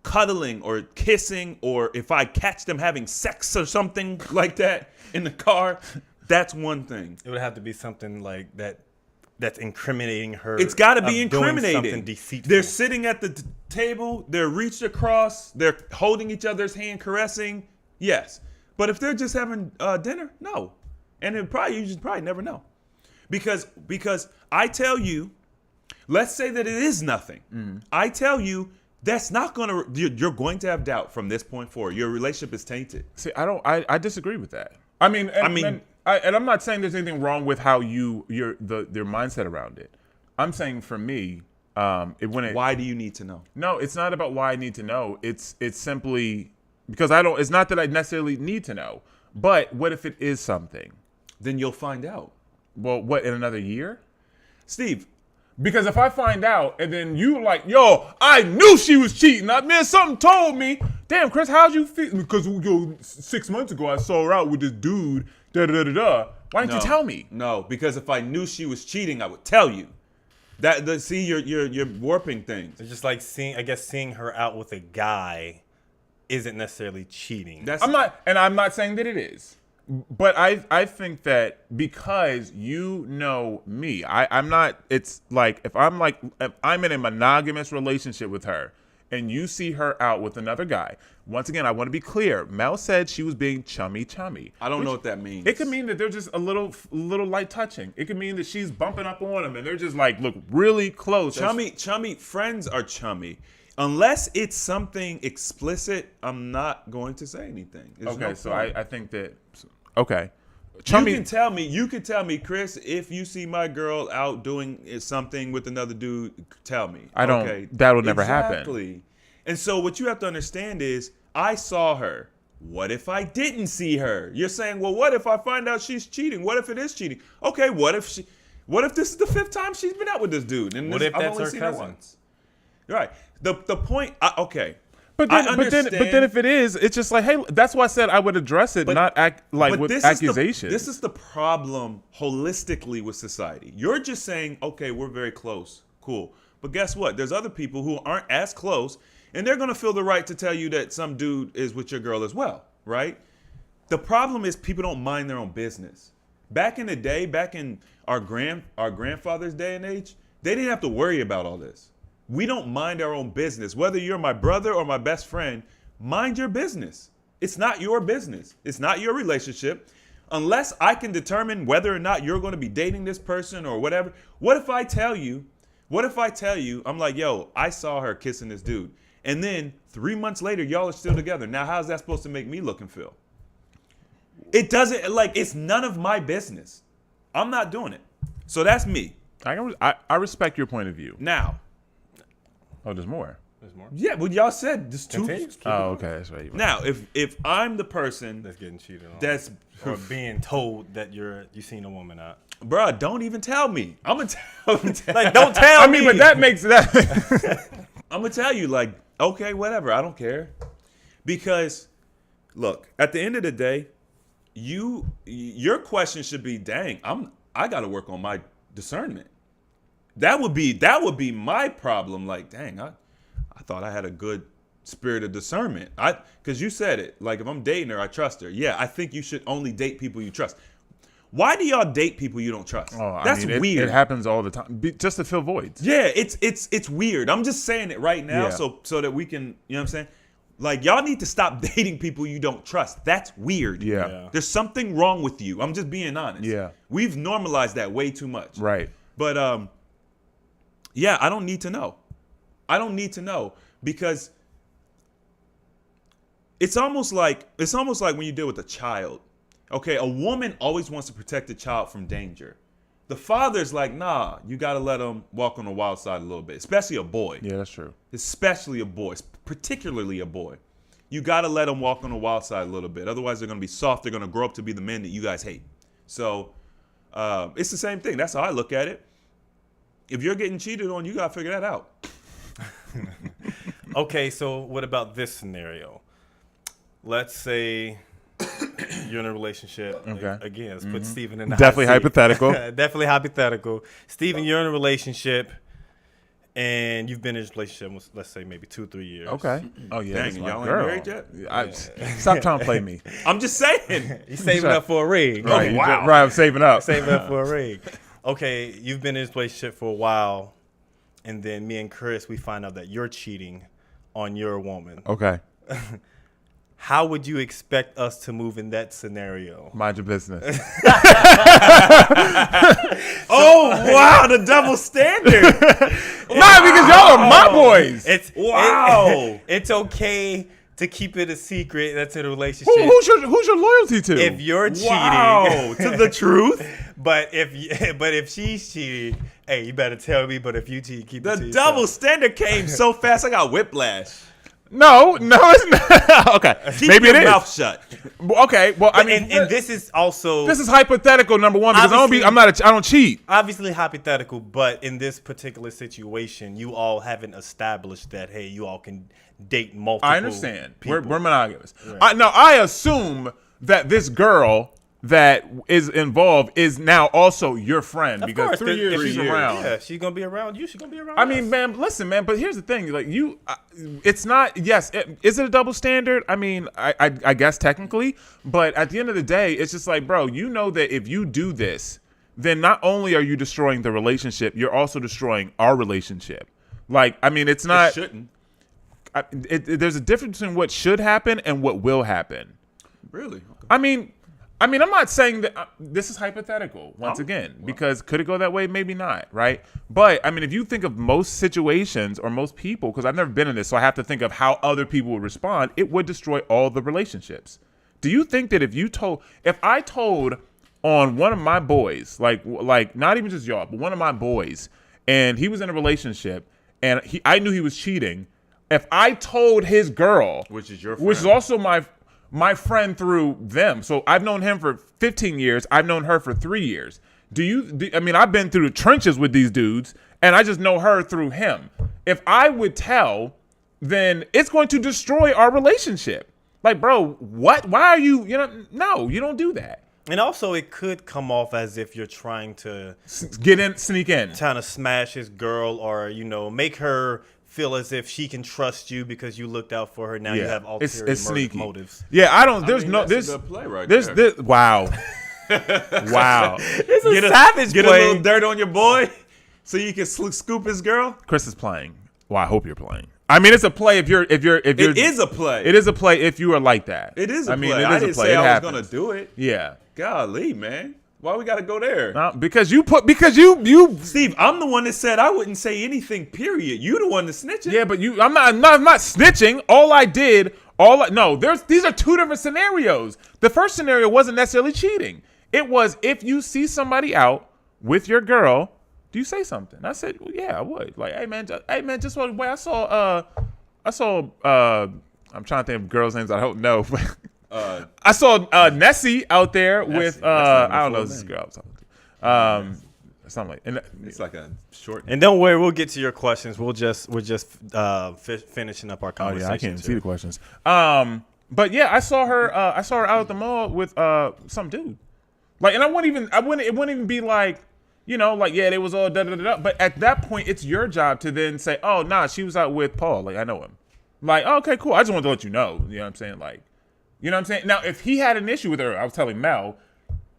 cuddling or kissing, or if I catch them having sex or something like that in the car, that's one thing. It would have to be something like that. That's incriminating her. It's got to be of doing incriminating. something deceitful. They're sitting at the table. They're reached across. They're holding each other's hand, caressing. Yes, but if they're just having dinner, no. And you just probably never know, because I tell you, let's say that it is nothing. I tell you that's not gonna. You're going to have doubt from this point forward. Your relationship is tainted. See, I disagree with that. And I'm not saying there's anything wrong with how your mindset around it. I'm saying for me, Why do you need to know? No, it's not about why I need to know. It's simply because I don't. It's not that I necessarily need to know. But what if it is something? Then you'll find out. Well, what, in another year? Steve, Because if I find out and then you like, yo, I knew she was cheating. Man, something told me. Damn, Chris, how'd you feel? Because 6 months ago I saw her out with this dude. Da da da da. Why didn't you tell me? No, because if I knew she was cheating, I would tell you. See, you're warping things. It's just like seeing her out with a guy isn't necessarily cheating. I'm not saying that it is. But I think that because you know me, I'm not. It's like if I'm in a monogamous relationship with her, and you see her out with another guy. Once again, I want to be clear. Mel said she was being chummy. I don't know what that means. It could mean that they're just a little light touching. It could mean that she's bumping up on him and they're just like look really close. Chummy friends are chummy. Unless it's something explicit, I'm not going to say anything. There's Okay, no so point. I think that okay. Chummy, You can tell me, Chris, if you see my girl out doing something with another dude, tell me. I don't- Okay? that would never happen. Exactly. And so what you have to understand is I saw her. What if I didn't see her? You're saying, well, what if I find out she's cheating? What if it is cheating? Okay, what if this is the 5th time she's been out with this dude? And What this, if I've that's only her seen cousin? once. Right. The point. Okay. but I then if it is, it's just like hey, that's why I said I would address it, not act like But with this accusations. this is the problem holistically with society. You're just saying, okay, we're very close. Cool. But guess what? There's other people who aren't as close, and they're going to feel the right to tell you that some dude is with your girl as well, right? The problem is people don't mind their own business. Back in the day, back in our grandfather's day and age, they didn't have to worry about all this. We don't mind our own business. Whether you're my brother or my best friend, mind your business. It's not your business. It's not your relationship. Unless I can determine whether or not you're going to be dating this person or whatever. What if I tell you, I'm like, yo, I saw her kissing this dude. And then 3 months later, y'all are still together. Now, how's that supposed to make me look and feel? It doesn't, it's none of my business. I'm not doing it. So that's me. I respect your point of view. Now, Oh, there's more. There's more. yeah, but y'all said just two. Continue. Oh, okay, that's right. Now, if I'm the person That's getting cheated on. that's, or being told that you seen a woman out. bruh, don't even tell me. I'm gonna tell like, don't tell I me. mean, but that makes that. I'm gonna tell you, like, okay, whatever, I don't care, because, look, at the end of the day, your question should be, dang, I got to work on my discernment. That would be my problem. Like, dang, I thought I had a good spirit of discernment. Because you said it. Like, if I'm dating her, I trust her. Yeah, I think you should only date people you trust. Why do y'all date people you don't trust? That's weird. It happens all the time, just to fill voids. Yeah, it's weird. I'm just saying it right now, Yeah. so that we can, you know what I'm saying? Like, y'all need to stop dating people you don't trust. That's weird. Yeah. There's something wrong with you. I'm just being honest. Yeah. We've normalized that way too much. Right. But yeah, I don't need to know. I don't need to know, because it's almost like when you deal with a child. Okay, a woman always wants to protect the child from danger. The father's like, nah, you got to let him walk on the wild side a little bit, especially a boy. Yeah, that's true. Especially a boy, particularly a boy. You got to let them walk on the wild side a little bit. Otherwise, they're going to be soft. They're going to grow up to be the men that you guys hate. So it's the same thing. That's how I look at it. If you're getting cheated on, you got to figure that out. Okay, so what about this scenario? Let's say you're in a relationship. Okay. Again, let's put Steven in the Definitely hot seat. hypothetical. Definitely hypothetical. Steven, you're in a relationship, and you've been in a relationship with, let's say, maybe 2-3 years. Okay. Oh yeah. Dang, that's my y'all ain't girl. married yet? Stop trying to play me. I'm just saying. He's saving up for a ring. Right. Oh, wow. Right. I'm saving up. Saving up for a ring. Okay, you've been in this relationship for a while, and then me and Chris, we find out that you're cheating on your woman. Okay. How would you expect us to move in that scenario? Mind your business. Oh, wow, the double standard. Nah, because y'all are my boys. Wow. It's okay to keep it a secret. That's in a relationship. Who's your loyalty to? If you're cheating, Wow, to the truth. but if she's cheating, hey, you better tell me. But if you cheat, keep it to The yourself. double standard came so fast, I got whiplash. No, it's not. Okay, Keep maybe your it is. mouth shut. Okay, well, I mean, and this is also this is hypothetical. Number one, because Obviously- I don't cheat. obviously hypothetical, but in this particular situation, you all haven't established that, hey, you all can date multiple I understand. people. We're monogamous. I assume that this girl that is involved is now also your friend Of because course, 3 years if she's she's around. Yeah, she's gonna be around you. She's gonna be around. I mean, us. man, listen, man. But here's the thing: like it's not. Yes, is it a double standard? I mean, I guess technically, but at the end of the day, it's just like, bro, you know that if you do this, then not only are you destroying the relationship, you're also destroying our relationship. Like, I mean, it's not. It shouldn't. There's a difference between what should happen and what will happen. Really? Okay. I mean, I'm not saying that this is hypothetical once again, because could it go that way? Maybe not, right? But I mean, if you think of most situations or most people, because I've never been in this, so I have to think of how other people would respond, it would destroy all the relationships. Do you think that if I told on one of my boys, like not even just y'all, but one of my boys, and he was in a relationship, and I knew he was cheating, if I told his girl, Which is your friend. which is also my friend through them. So I've known him for 15 years. I've known her for 3 years. I mean, I've been through the trenches with these dudes, and I just know her through him. If I would tell, then it's going to destroy our relationship. Like, bro, what? Why are you, no, you don't do that. And also, it could come off as if you're trying to Sneak in. smash his girl, or make her feel as if she can trust you because you looked out for her. Now you have ulterior it's sneaky motives. Yeah, That's a good play right there. This wow. Wow. It's a Get savage a play. little dirt on your boy, so you can scoop his girl. Chris is playing. Well, I hope you're playing. I mean, it's a play if you're. It is a play. It is a play if you are like that. It is a I mean, play. it I is a didn't play. say It I happens. was gonna do it. Yeah. Golly, man. Why we gotta go there? Because you. Steve, I'm the one that said I wouldn't say anything. Period. You the one that snitching. Yeah, but I'm not snitching. These are two different scenarios. The first scenario wasn't necessarily cheating. It was if you see somebody out with your girl, do you say something? I said, well, yeah, I would. Like, hey man, just one way I saw. I'm trying to think of girls' names I don't know. I saw Nessie out there with Nessie, that's not I don't know her this full girl I was talking to. Something like, and It's like a short. And don't worry, we'll get to your questions. We're just finishing up our oh conversation. yeah, I can't see the questions. But yeah, I saw her out at the mall with some dude. Like, and it wouldn't even be like, yeah, they was all da da da da. But at that point, it's your job to then say, oh nah, she was out with Paul. Like, I know him. Like, oh, okay, cool. I just wanted to let you know. You know what I'm saying? Like, you know what I'm saying? Now, if he had an issue with her, I was telling Mel,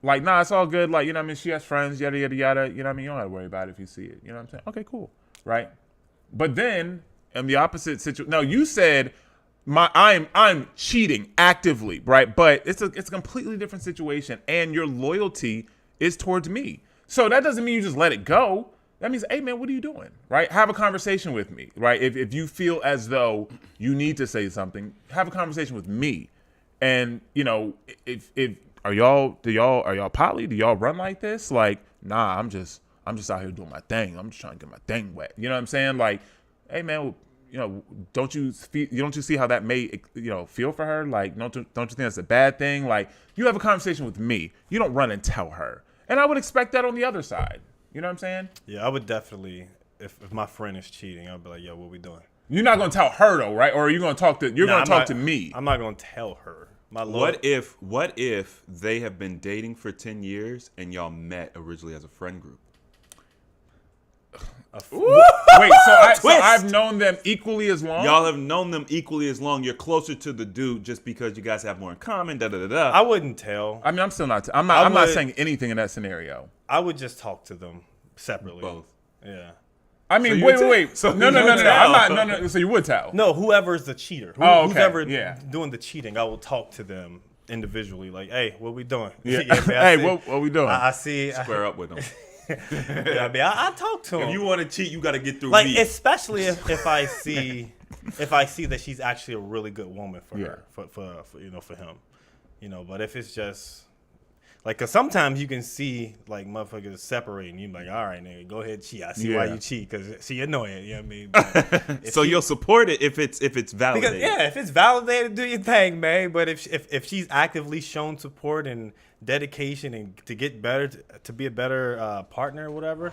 like, nah, it's all good. Like, she has friends, yada, yada, yada. You know what I mean? You don't have to worry about it if you see it. You know what I'm saying? Okay, cool. Right? But then, in the opposite situation, no, you said, I'm cheating actively, right? But it's a completely different situation, and your loyalty is towards me. So that doesn't mean you just let it go. That means, hey man, what are you doing? Right? Have a conversation with me, right? If you feel as though you need to say something, have a conversation with me. And if are y'all poly? Do y'all run like this? Like, nah, I'm just out here doing my thing. I'm just trying to get my thing wet. You know what I'm saying? Like, hey man, don't you see how that may feel for her? Like, don't you think that's a bad thing? Like, you have a conversation with me. You don't run and tell her. And I would expect that on the other side. You know what I'm saying? Yeah, I would definitely, if my friend is cheating, I'd be like, yo, what we doing? You're not gonna tell her though, right? Or are you gonna talk to to me? I'm not gonna tell her. What if they have been dating for 10 years and y'all met originally as a friend group? Wait, so I've known them equally as long? Y'all have known them equally as long. You're closer to the dude just because you guys have more in common. Da da da da. I wouldn't tell. I mean, I'm still not. I'm not saying anything in that scenario. I would just talk to them separately. Both. Yeah. I mean, So wait. So No. you would I'm tell. not. No. So you would tell? No, whoever's the cheater. Oh, okay. Whoever Yeah. doing the cheating, I will talk to them individually. Like, hey, what we doing? Yeah. Man, Hey, see- what we doing? I see. Square up with them. I mean, I talk to him. If you want to cheat, you got to get through like, me. especially if I see that she's actually a really good woman for her, for him, But if it's just like, cause sometimes you can see like motherfuckers separating. You like, all right, nigga, go ahead, cheat. I see why you cheat, cause she annoying. You know what I mean? But So you'll support it if it's validated. because if it's validated, do your thing, man. But if she's actively shown support and dedication and to get better, to be a better partner or whatever,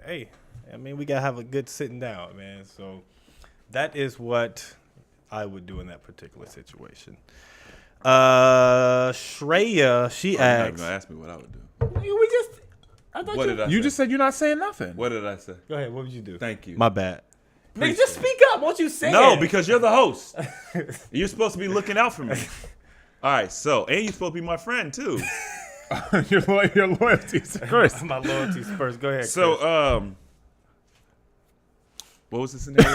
hey, I mean, we gotta have a good sitting down, man. So that is what I would do in that particular situation. Shreya, she You're not asked. gonna ask me what I would do. We just. I thought What did I say? You just said you're not saying nothing. What did I say? Go ahead. What would you do? Thank you. My bad. Nigga, just speak up. Won't you say No, it? because you're the host. You're supposed to be looking out for me. All right, so and you're supposed to be my friend too. your loyalties first. My loyalties first. Go ahead. So, Chris. what was the scenario?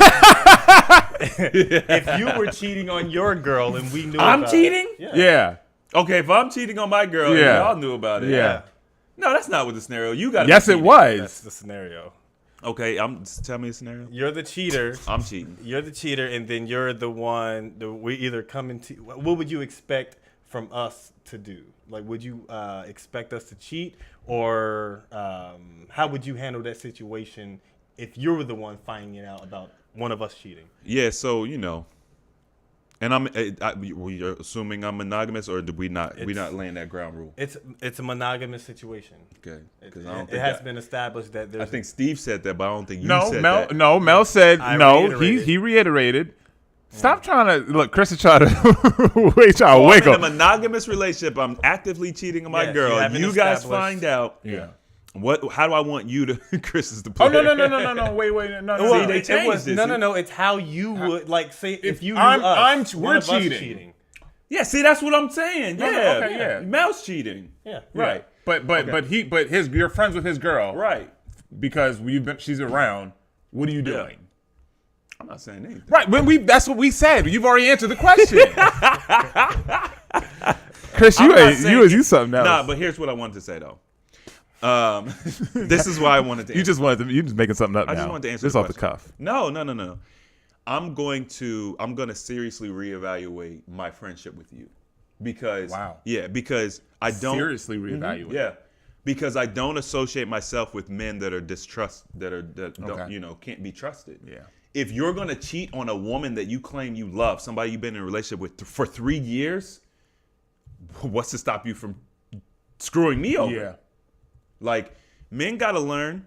If you were cheating on your girl and we knew I'm about cheating? It, Yeah. Okay, if I'm cheating on my girl Yeah. and y'all knew about it. Yeah. No, that's not what the scenario. You got. Yes, it was. that's the scenario. Okay, just tell me the scenario. You're the cheater. I'm cheating. You're the cheater, and then you're the one. We either come into. What would you expect from us to do? Like, would you expect us to cheat, or how would you handle that situation if you were the one finding out about one of us cheating? Yeah, so and we're assuming I'm monogamous, or did we not laying that ground rule? It's a monogamous situation. Okay, It, because I don't it think has been established that there's. I think Steve said that, but I don't think you No, said Mel. that. No, Mel said I no. reiterated. He reiterated. Stop trying to look. Chris is trying to wait. Trying to I'm wake in a up. monogamous relationship. I'm actively cheating on my Yes, girl. you haven't You guys established- find out. Yeah. How do I want you to? Chris is the Oh player. no! Wait! No. Well, See, they it changed was, this. no. It's how you would like say if you knew I'm- us, we're one of us cheating. Yeah, see, that's what I'm saying. No, Yeah, okay, yeah. Mel's cheating. Yeah. Right. But you're friends with his girl, Right. Because she's around. What are you Yeah. doing? I'm not saying anything. Right. That's what we said. You've already answered the question. Chris, I'm not saying- you something else. Nah, but here's what I wanted to say though. This is why I wanted to. you just making something up. I now. just wanted to answer this the off the question. cuff. No. I'm going to seriously reevaluate my friendship with you because Wow. Yeah, because I don't Seriously reevaluate. Yeah. Because I don't associate myself with men that are Okay. don't can't be trusted. Yeah. If you're gonna cheat on a woman that you claim you love, somebody you've been in a relationship with for 3 years, what's to stop you from screwing me over? Yeah. Like, men gotta learn,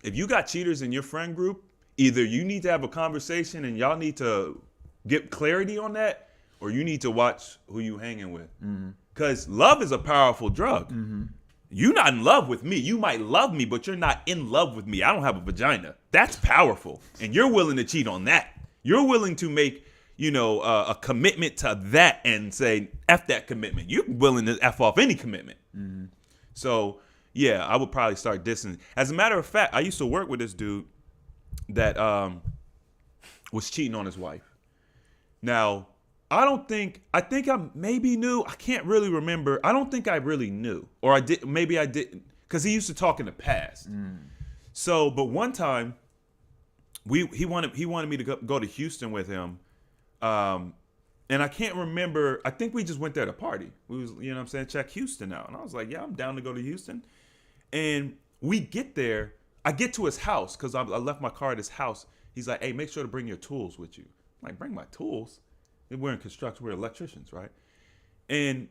if you got cheaters in your friend group, either you need to have a conversation and y'all need to get clarity on that, or you need to watch who you hanging with. Because love is a powerful drug. You're not in love with me. You might love me, but you're not in love with me. I don't have a vagina. That's powerful. And you're willing to cheat on that. You're willing to make, a commitment to that and say, F that commitment. You're willing to F off any commitment. So, yeah, I would probably start dissing. As a matter of fact, I used to work with this dude that was cheating on his wife. Now, I think I maybe knew. I can't really remember. I don't think I really knew. Or I did. Maybe I didn't. Because he used to talk in the past. So, but one time, he wanted me to go to Houston with him. And I can't remember. I think we just went there to party. We was, check Houston out. And I was like, yeah, I'm down to go to Houston. And we get there. I get to his house because I left my car at his house. He's like, hey, make sure to bring your tools with you. I'm like, bring my tools? We're in construction. We're electricians, right? And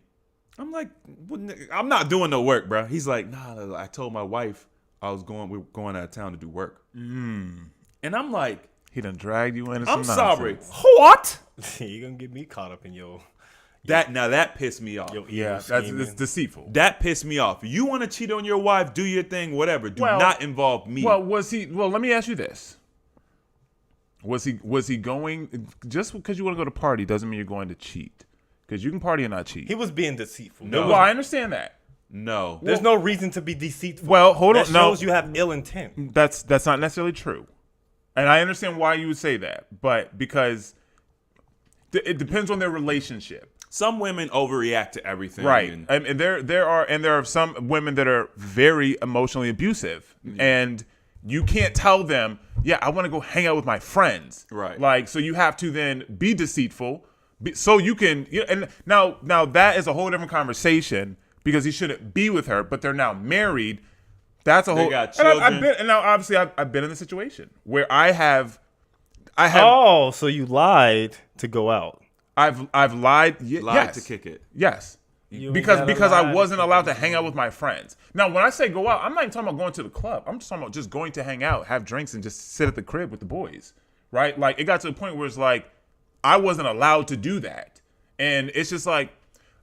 I'm like, I'm not doing no work, bro. He's like, nah, I told my wife we were going out of town to do work. And I'm like, He done dragged you into I'm some sorry. nonsense. What? You're gonna get me caught up in your That pissed me off. Yeah, it's deceitful. That pissed me off. You want to cheat on your wife, do your thing, whatever. Do Well- not involve me. Well, let me ask you this. Was he going, just because you want to go to party doesn't mean you're going to cheat. Because you can party and not cheat. He was being deceitful. No. Well, I understand that. No. There's no reason to be deceitful. Well, hold that on. No, shows you have ill intent. that's not necessarily true. And I understand why you would say that, but because it depends on their relationship. Some women overreact to everything. Right. And And there are some women that are very emotionally abusive, and you can't tell them, yeah, I want to go hang out with my friends. Right. Like, so you have to then be deceitful, so you can. And now that is a whole different conversation because he shouldn't be with her, but they're now married. That's a whole. got and I've children. been, and now obviously I've been in the situation where I have. Oh, so you lied to go out. I've lied. lied Yes. to kick it. Yes. You ain't Because gotta I lie wasn't to allowed to hang out with my friends. Now, when I say go out, I'm not even talking about going to the club. I'm just talking about just going to hang out, have drinks, and just sit at the crib with the boys. Right? Like, it got to the point where it's like, I wasn't allowed to do that. And it's just like,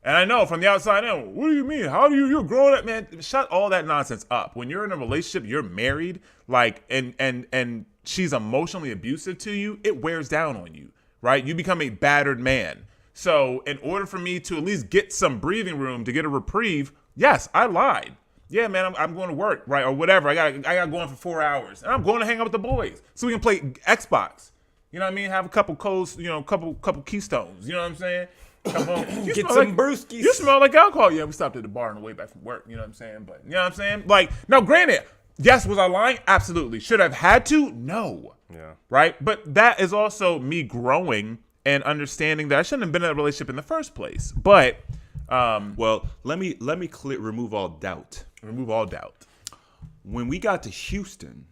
And I know from the outside in, what do you mean? How do you're grown up, man? Shut all that nonsense up. When you're in a relationship, you're married, like, and she's emotionally abusive to you, it wears down on you, right? You become a battered man. So in order for me to at least get some breathing room, to get a reprieve, yes, I lied. Yeah, man, I'm going to work, right, or whatever. I got going for 4 hours, and I'm going to hang out with the boys so we can play Xbox. You know what I mean? Have a couple codes, couple Keystones. You know what I'm saying? Come home, Get some brewskis. You smell like alcohol. Yeah, we stopped at the bar on the way back from work. You know what I'm saying? But you know what I'm saying? Like, now, granted, yes, was I lying? Absolutely. Should I have had to? No. Yeah. Right. But that is also me growing and understanding that I shouldn't have been in a relationship in the first place. But Well, let me remove all doubt. remove all doubt. When we got to Houston,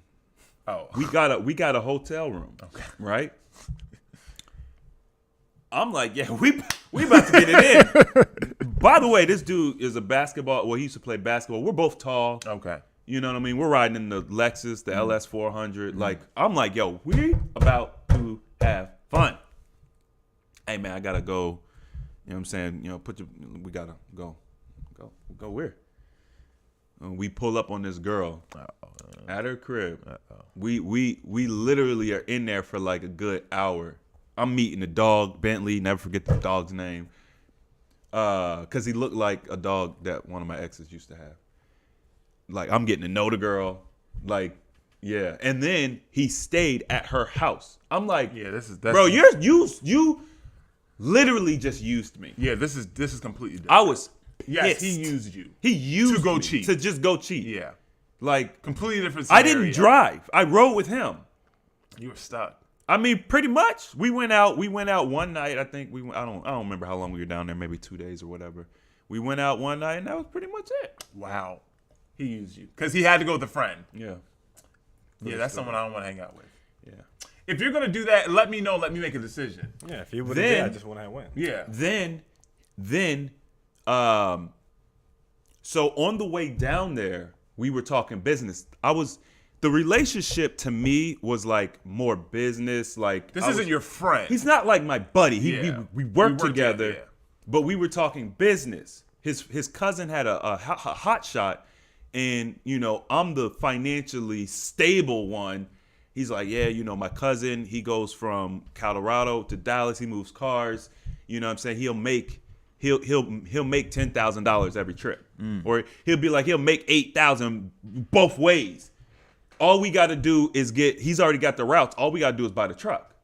Oh, we got a hotel room, right? I'm like, yeah, we about to get it in. By the way, this dude is a basketball. Well, he used to play basketball. We're both tall. okay. You know what I mean? We're riding in the Lexus, the LS 400. Like, I'm like, yo, we about to have fun. Hey, man, I gotta go. You know what I'm saying? We gotta go where? We pull up on this girl at her crib. We literally are in there for like a good hour. I'm meeting the dog, Bentley. Never forget the dog's name, because he looked like a dog that one of my exes used to have. Like, I'm getting to know the girl, like, yeah. And then he stayed at her house. I'm like, Yeah, that's bro, you literally just used me. Yeah, this is completely different. I was Yes, pissed. he used you. He used To go me cheat. to just go cheat. Yeah, Like, completely different. I Scenario. didn't drive. I rode with him. You were stuck. I mean, pretty much. We went out one night. I think I don't remember how long we were down there. Maybe 2 days or whatever. We went out one night, and that was pretty much it. Wow, he used you because he had to go with a friend. Yeah. Yeah, that's someone I don't want to hang out with. Yeah. If you're gonna do that, let me know. Let me make a decision. Yeah, if you would Then- have, I just want to win. Yeah. Then, so on the way down there, we were talking business. The relationship to me was like more business. Like, This isn't your friend. He's not like my buddy. Yeah. We work together, together, yeah. but we were talking business. His cousin had a hot shot, and I'm the financially stable one. He's like, yeah, my cousin, he goes from Colorado to Dallas. He moves cars. You know what I'm saying? He'll make $10,000 every trip, or he'll be like, he'll make $8,000 both ways. All we got to do is he's already got the routes. All we got to do is buy the truck.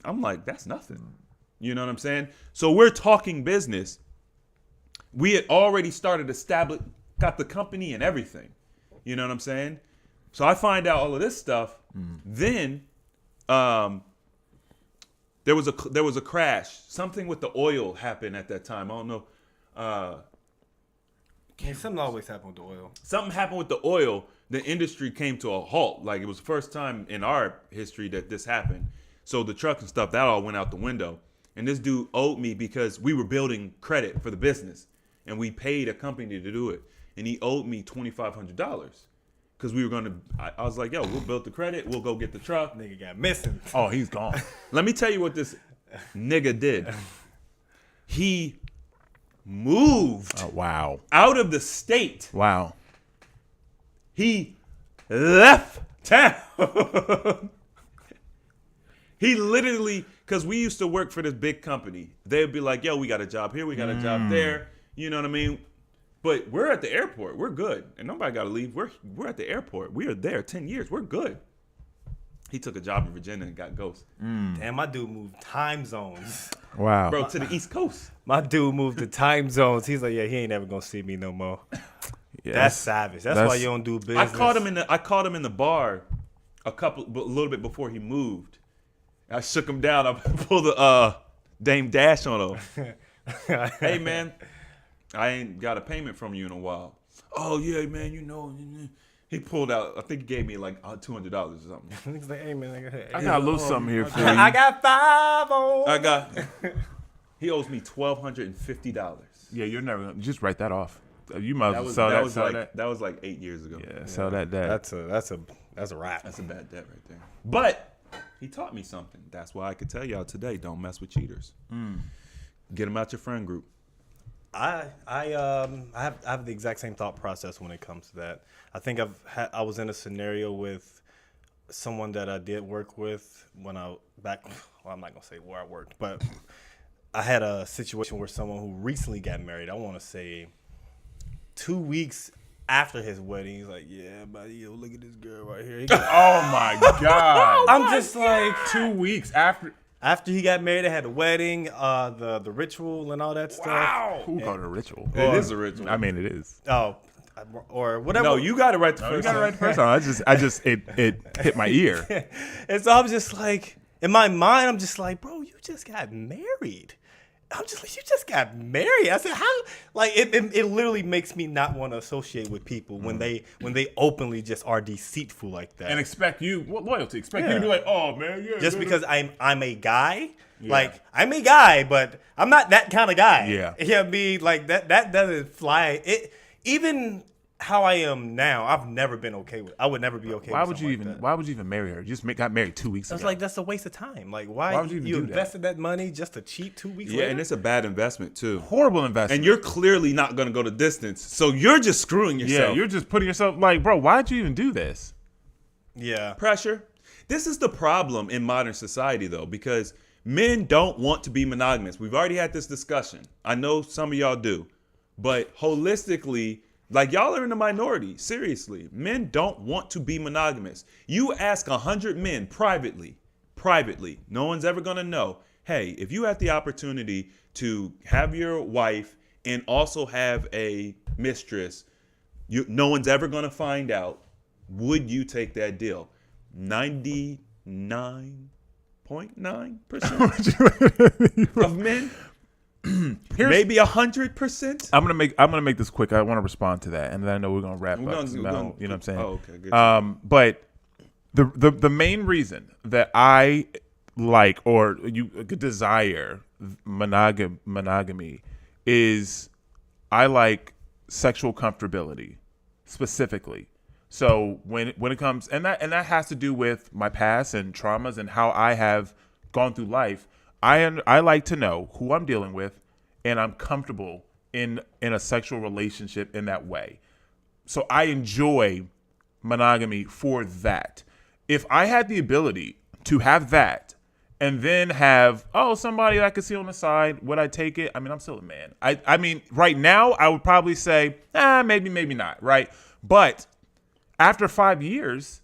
I'm like, that's nothing. You know what I'm saying? So we're talking business. We had already got the company and everything. You know what I'm saying? So I find out all of this stuff. Then, there was a crash. Something with the oil happened at that time. I don't know. Something always happens with the oil. Something happened with the oil. The industry came to a halt. Like, it was the first time in our history that this happened. So the truck and stuff, that all went out the window. And this dude owed me because we were building credit for the business. And we paid a company to do it. And he owed me $2,500. Because we were going to, I was like, yo, we'll build the credit. We'll go get the truck. Nigga got missing. Oh, he's gone. Let me tell you what this nigga did. He moved Wow. out of the state. Wow. He left town. He literally, because we used to work for this big company. They'd be like, yo, we got a job here. We got a job there. You know what I mean? But we're at the airport. We're good. And nobody got to leave. We're at the airport. We are there 10 years. We're good. He took a job in Virginia and got ghosted. Damn, my dude moved time zones. Wow. Bro, to the East Coast. My dude moved to time zones. He's like, yeah, he ain't never gonna see me no more. Yeah, That's savage. That's why you don't do business. I caught him in the bar a little bit before he moved. I shook him down. I pulled the Dame Dash on him. Hey, man, I ain't got a payment from you in a while. Oh, yeah, man, He pulled out, I think he gave me like $200 or something. He's like, hey man, I got a little something here for you. I got 5 on. He owes me $1,250. Yeah, you're never gonna just write that off. You might as That well was sell that. that was like 8 years ago. Yeah, sell that. That's a wrap. That's a bad debt right there. But he taught me something. That's why I could tell y'all today, don't mess with cheaters. Get them out your friend group. I have the exact same thought process when it comes to that. I think I was in a scenario with someone that I did work with when I'm not gonna say where I worked, but I had a situation where someone who recently got married. I want to say 2 weeks after his wedding, he's like, "Yeah, buddy, yo, look at this girl right here." Oh my God! I'm just like 2 weeks after. After he got married, they had the wedding, the ritual, and all that stuff. Wow! Who called it a ritual? It is a ritual. I mean, it is. Oh, or whatever. No, you got it right the You first got it time. right the first time. I just it hit my ear. And so I'm just like, in my mind, I'm just like, bro, you just got married. I'm just like, you just got married. I said, how? Like, it literally makes me not want to associate with people when they openly just are deceitful like that. And expect you loyalty. Expect you to be like, oh man, yeah. Just because I'm a guy. Like, I'm a guy, but I'm not that kind of guy. Yeah. You know what I mean? Like, that doesn't fly. Even how I am now, I've never been okay with. I would never be okay Why with would something you like even? that. Why would you even marry her? You just got married 2 weeks I was ago. like, that's a waste of time. Like, why would you even do that? invested that money just to cheat 2 weeks Yeah, later? and it's a bad investment too. Horrible investment. And you're clearly not going to go the distance, so you're just screwing yourself. yeah, you're just putting yourself like, bro. Why'd you even do this? Yeah. Pressure. This is the problem in modern society, though, because men don't want to be monogamous. We've already had this discussion. I know some of y'all do, but holistically, like, y'all are in the minority. Seriously, men don't want to be monogamous. You ask 100 men privately, no one's ever gonna know. Hey, if you had the opportunity to have your wife and also have a mistress, no one's ever gonna find out. Would you take that deal? 99.9% of men. Maybe 100%. I'm gonna make this quick. I want to respond to that, and then I know we're gonna wrap up. We're You know what I'm saying? Oh, okay, good. But the main reason that I like or you desire monogamy is I like sexual comfortability specifically. So when it comes and that has to do with my past and traumas and how I have gone through life. I like to know who I'm dealing with, and I'm comfortable in a sexual relationship in that way. So I enjoy monogamy for that. If I had the ability to have that and then have somebody that I could see on the side, would I take it? I mean, I'm still a man. I mean, right now I would probably say, maybe not, right? But after 5 years,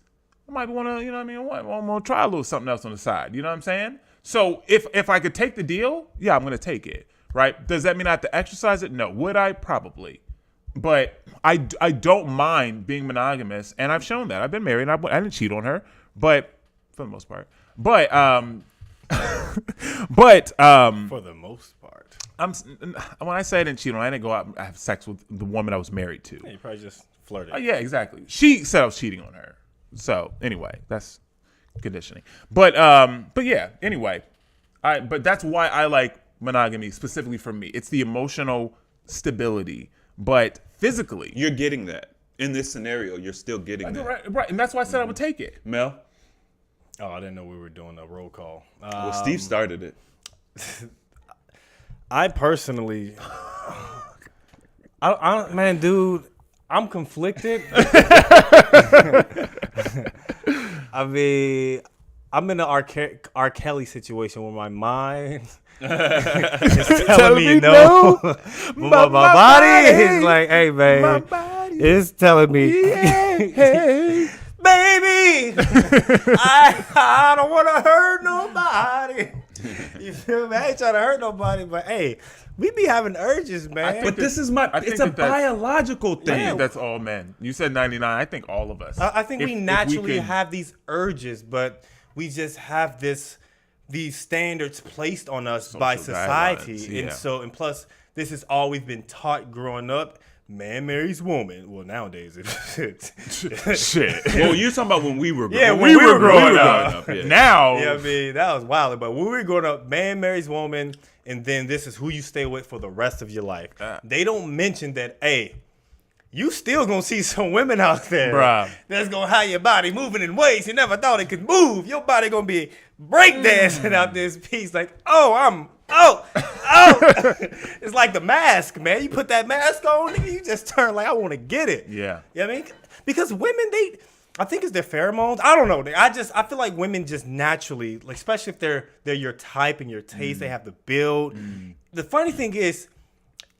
I might want to, I'm gonna try a little something else on the side. You know what I'm saying? So if I could take the deal, yeah, I'm gonna take it, right? Does that mean I have to exercise it? No. Would I? Probably. But I don't mind being monogamous, and I've shown that. I've been married, and I didn't cheat on her, but for the most part. But For the most part. when I say I didn't cheat on her, I didn't go out and have sex with the woman I was married to. Yeah, you probably just flirted. Oh, yeah, exactly. She said I was cheating on her. So anyway, that's conditioning. But yeah, anyway. But that's why I like monogamy specifically for me. It's the emotional stability. But physically, You're getting that. In this scenario, you're still getting that. right. And that's why I said I would take it. Mel? Oh, I didn't know we were doing a roll call. Well, Steve started it. I personally, man, dude, I'm conflicted. I mean, I'm in an R. Kelly situation where my mind is telling me no, but my body is like, hey, man, it's telling me, Hey. baby, I don't want to hurt nobody. You feel me? I ain't trying to hurt nobody, but hey, we be having urges, man. But this is I think it's a that that's- biological I thing. think that's all men. You said 99. I think all of us. I think we naturally could- have these urges, but we just have these standards placed on us by Social society, guidelines, yeah. and plus, this has always been taught growing up. Man marries woman. Well, nowadays it's Shit. Well, you're talking about when we were growing Yeah, up. when we were growing up. yeah. Now, Yeah, I mean, that was wild. But when we were growing up, man marries woman, and then this is who you stay with for the rest of your life. They don't mention that, hey, you still gonna see some women out there Bruh. that's gonna have your body moving in ways you never thought it could move. Your body gonna be breakdancing out this piece like, oh, It's like the mask, man. You put that mask on, nigga, you just turn like, I want to get it. Yeah. You know what I mean? Because women, I think it's their pheromones. I don't know. I feel like women just naturally, like, especially if they're your type and your taste, they have the build. The funny thing is,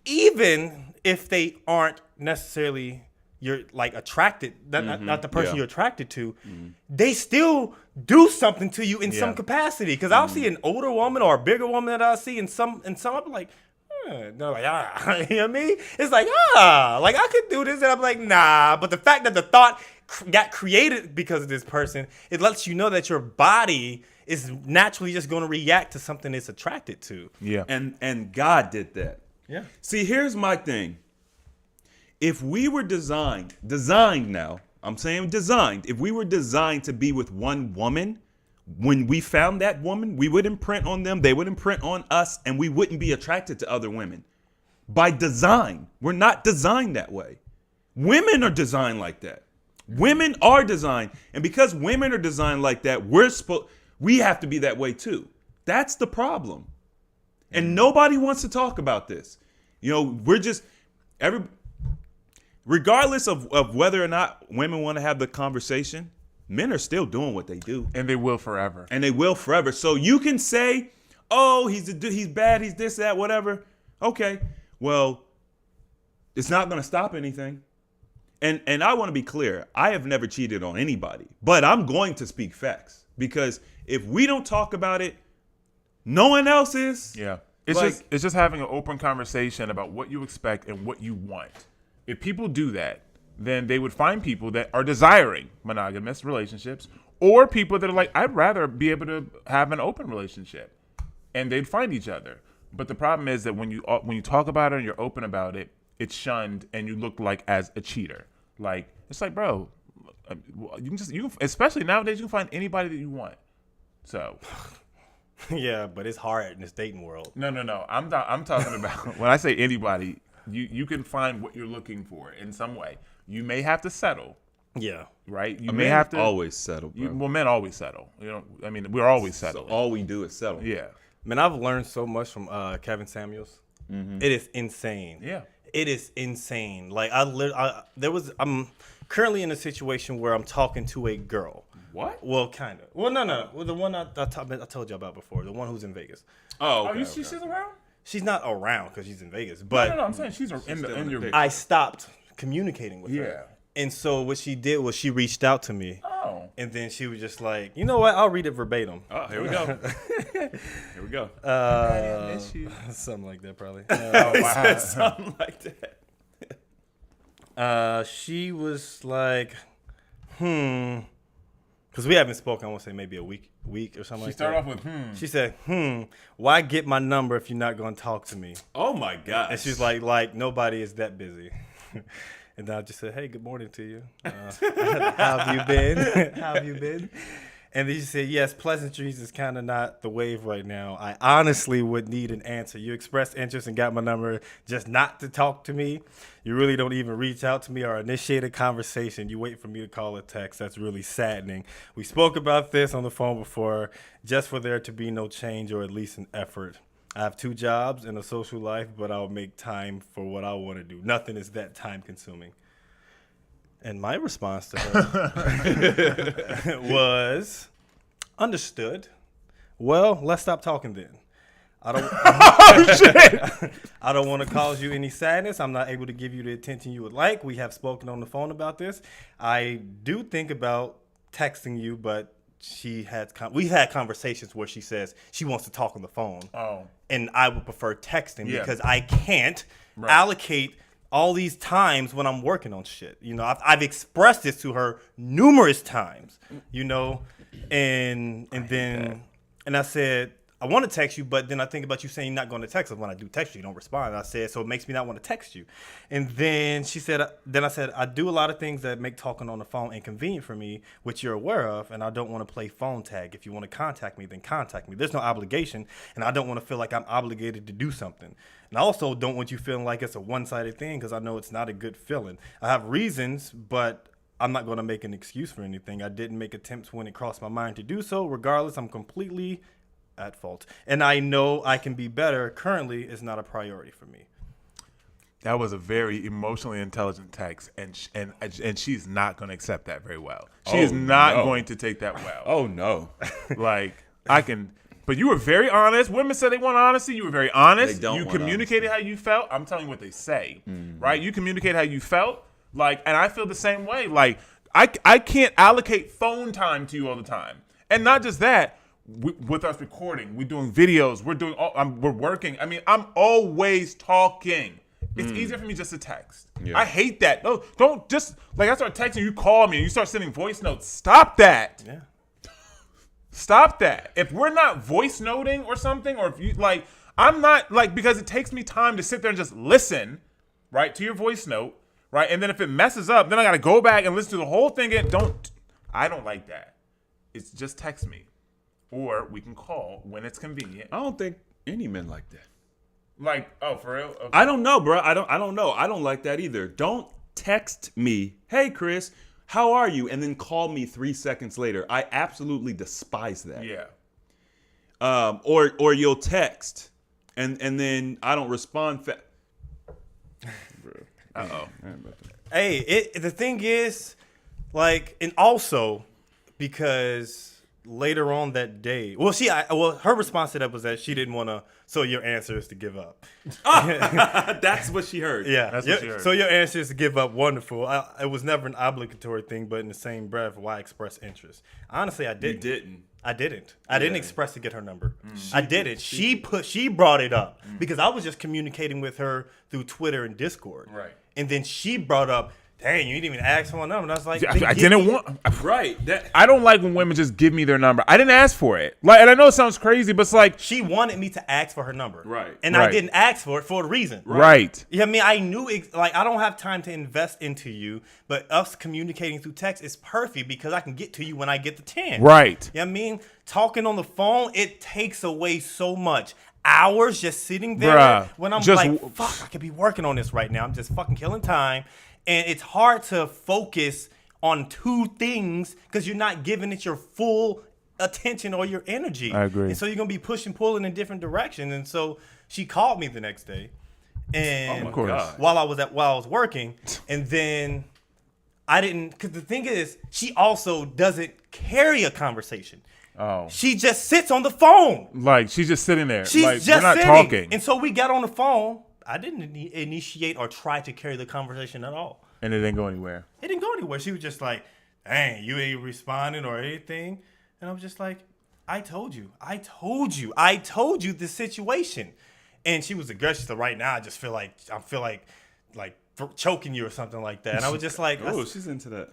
even if they aren't necessarily you're like attracted, not the person Yeah. you're attracted to, they still do something to you in some capacity. Because I'll see an older woman or a bigger woman that I'll see, and some I'll be like, they're like, you know what I mean? It's like, like I could do this, and I'm like, nah. But the fact that the thought got created because of this person, it lets you know that your body is naturally just going to react to something it's attracted to. Yeah. And God did that. Yeah. See, here's my thing. If we were designed now, I'm saying designed, if we were designed to be with one woman, when we found that woman, we would imprint on them, they would imprint on us, and we wouldn't be attracted to other women. By design. We're not designed that way. Women are designed like that. Women are designed. And because women are designed like that, we have to be that way too. That's the problem. And nobody wants to talk about this. You know, we're just regardless of whether or not women want to have the conversation, men are still doing what they do. And they will forever. And they will forever. So you can say, oh, he's bad, he's this, that, whatever. Okay, well, it's not going to stop anything. And I want to be clear. I have never cheated on anybody. But I'm going to speak facts. Because if we don't talk about it, no one else is. Yeah. It's Like- just having an open conversation about what you expect and what you want. If people do that, then they would find people that are desiring monogamous relationships, or people that are like, I'd rather be able to have an open relationship, and they'd find each other. But the problem is that when you talk about it and you're open about it, it's shunned and you look like as a cheater. Like, it's like, bro, you can especially nowadays, you can find anybody that you want. So. Yeah, but it's hard in this dating world. No. I'm talking about when I say anybody, you can find what you're looking for in some way. You may have to settle, Yeah. right? You A may man have to always settle, bro. well, men always settle. You know, I mean, we're always So settling. all we do is settle. Yeah, Man, I've learned so much from Kevin Samuels. It is insane. yeah. It is insane. Like I'm currently in a situation where I'm talking to a girl. What? Well, kind of. Well, no. Well, the one I told you about before, the one who's in Vegas. Oh, Are okay, you okay. she's around? She's not around because she's in Vegas, but No. I'm saying she's in still in in the your. picture. I stopped communicating with Yeah. her. And so what she did was she reached out to me. Oh. And then she was just like, you know what? I'll read it verbatim. Oh, here we go. Here we go. miss you. Something like that, probably. Oh, wow. Something like that. She was like, because we haven't spoken, I want to say maybe a week or something She like started that. off with She said, why get my number if you're not going to talk to me? Oh my God. And she's like nobody is that busy. And I just said, hey, good morning to you. How have you been? How have you been? And then she said, yes, pleasantries is kind of not the wave right now. I honestly would need an answer. You expressed interest and got my number just not to talk to me. You really don't even reach out to me or initiate a conversation. You wait for me to call or text. That's really saddening. We spoke about this on the phone before, just for there to be no change or at least an effort. I have 2 jobs and a social life, but I'll make time for what I want to do. Nothing is that time consuming. And my response to her was, understood. Well, let's stop talking then. I don't want to cause you any sadness. I'm not able to give you the attention you would like. We have spoken on the phone about this. I do think about texting you, but we had conversations where she says she wants to talk on the phone. Oh. And I would prefer texting Yeah. because I can't allocate all these times when I'm working on shit. You know, I've expressed this to her numerous times, you know, and I said, I want to text you, but then I think about you saying you're not going to text us. When I do text you, you don't respond. And I said, so it makes me not want to text you. And then I said, I do a lot of things that make talking on the phone inconvenient for me, which you're aware of, and I don't want to play phone tag. If you want to contact me, then contact me. There's no obligation, and I don't want to feel like I'm obligated to do something. And I also don't want you feeling like it's a one-sided thing because I know it's not a good feeling. I have reasons, but I'm not going to make an excuse for anything. I didn't make attempts when it crossed my mind to do so. Regardless, I'm completely at fault. And I know I can be better. Currently, it's not a priority for me. That was a very emotionally intelligent text, and she's not going to accept that very well. She is not going to take that well. Oh no. Like, I can, but you were very honest. Women said they want honesty. You were very honest. They don't You want communicated how you felt. I'm telling you what they say, right? You communicate how you felt, like, and I feel the same way. Like, I can't allocate phone time to you all the time, and not just that. With us recording, we're doing videos, we're working. I mean, I'm always talking. It's easier for me just to text. Yeah. I hate that. No, don't just, like, I start texting, you call me, and you start sending voice notes. Stop that. Yeah. Stop that. If we're not voice noting or something, or if you, like, I'm not, like, because it takes me time to sit there and just listen, right, to your voice note, right? And then if it messes up, then I got to go back and listen to the whole thing again. I don't like that. It's just text me. Or we can call when it's convenient. I don't think any men like that. Like, oh, for real? Okay. I don't know, bro. I don't know. I don't like that either. Don't text me, hey, Chris, how are you? And then call me 3 seconds later. I absolutely despise that. Yeah. Or you'll text, and then I don't respond. Uh-oh. Hey, the thing is, like, and also because later on that day, her response to that was that she didn't want to. So your answer is to give up. That's what she heard. Yeah, That's what she heard. So your answer is to give up. Wonderful. It was never an obligatory thing, but in the same breath, why express interest? Honestly, I didn't. You didn't. I didn't express to get her number. I didn't. She brought it up because I was just communicating with her through Twitter and Discord. Right. And then she brought up, dang, you didn't even ask for my number. And I was like, I didn't want. Right. I don't like when women just give me their number. I didn't ask for it. Like, and I know it sounds crazy, but it's like, She wanted me to ask for her number. Right. And Right. I didn't ask for it for a reason. right. Yeah, I mean, I knew, like, I don't have time to invest into you, but us communicating through text is perfect because I can get to you when I get the chance. Right. You know what I mean? Talking on the phone, it takes away so much. Hours just sitting there Bruh, when I'm just like, fuck, I could be working on this right now. I'm just fucking killing time. And it's hard to focus on two things because you're not giving it your full attention or your energy. I agree. And so you're going to be pushing, pulling in different directions. And so she called me the next day. And Of course. God. while I was working, and then I didn't, because the thing is, she also doesn't carry a conversation. Oh. She just sits on the phone. Like, she's just sitting there. She's like, just we're not sitting. talking. And so we got on the phone. I didn't initiate or try to carry the conversation at all. And it didn't go anywhere. It didn't go anywhere. She was just like, dang, you ain't responding or anything. And I was just like, I told you the situation. And she was aggressive. So right now, I feel like choking you or something like that. And I was just like, Oh, she's into that.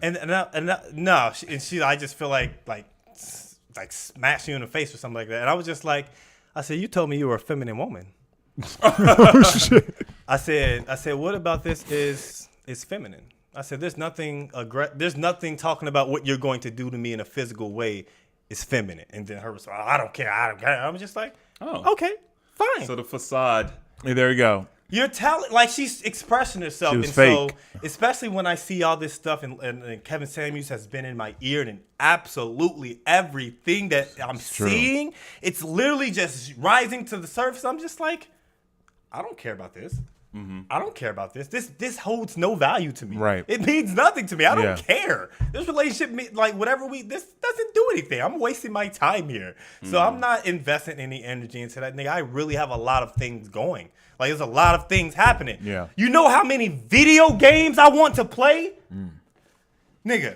I just feel like smash you in the face or something like that. And I was just like, I said, you told me you were a feminine woman. I said, what about this is feminine? I said, there's nothing talking about what you're going to do to me in a physical way is feminine. And then her response, I don't care. I was just like, Oh. okay, fine. So the facade. Hey, there you go. You're telling, like, she's expressing herself. She was and fake. so, especially when I see all this stuff, and Kevin Samuels has been in my ear, and absolutely everything that I'm seeing, it's literally just rising to the surface. I'm just like, I don't care about this. I don't care about this. This holds no value to me. Right. It means nothing to me. I don't Yeah. care. This relationship, this doesn't do anything. I'm wasting my time here. So I'm not investing any energy into that. Nigga, I really have a lot of things going. Like, there's a lot of things happening. Yeah. You know how many video games I want to play? Nigga.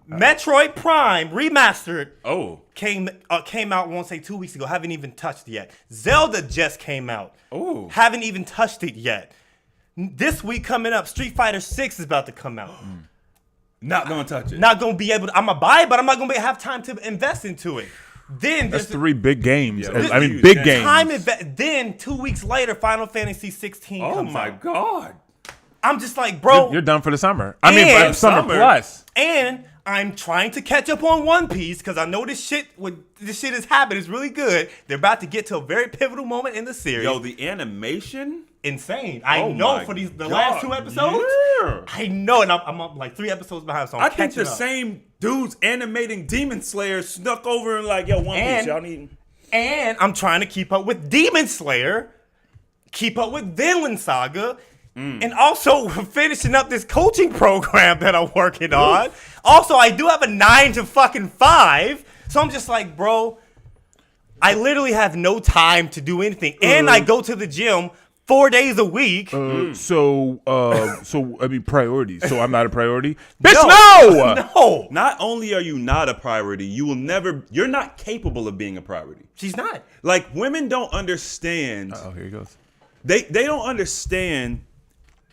Metroid Prime Remastered Oh. came out, I won't say 2 weeks ago. Haven't even touched it yet. Zelda just came out. Oh. Haven't even touched it yet. This week coming up, Street Fighter 6 is about to come out. Not gonna touch it. Not gonna be able to. I'm gonna buy it, but I'm not gonna have time to invest into it. Then That's there's 3 big games. Yeah, I mean, huge. big games. time then 2 weeks later, Final Fantasy 16 Oh comes my out. God. I'm just like, bro. You're done for the summer. I mean, And but summer plus. And I'm trying to catch up on One Piece because I know this shit is happening. It's really good. They're about to get to a very pivotal moment in the series. Yo, the animation. Insane. I Oh know my for the God. last 2 episodes. Yeah. I know, and I'm up like 3 episodes behind, so I'm I think catching the up. same dudes animating Demon Slayer snuck over and like, yo, One Piece, And- y'all need. and I'm trying to keep up with Demon Slayer, keep up with Vinland Saga, and also finishing up this coaching program that I'm working on. Also, I do have a 9 to fucking 5, so I'm just like, bro, I literally have no time to do anything, and I go to the gym 4 days a week. So I mean, priorities. So I'm not a priority. No. Bitch, no! No, Not only are you not a priority, you're not capable of being a priority. she's not. Like, women don't understand. Oh, here he goes. They don't understand.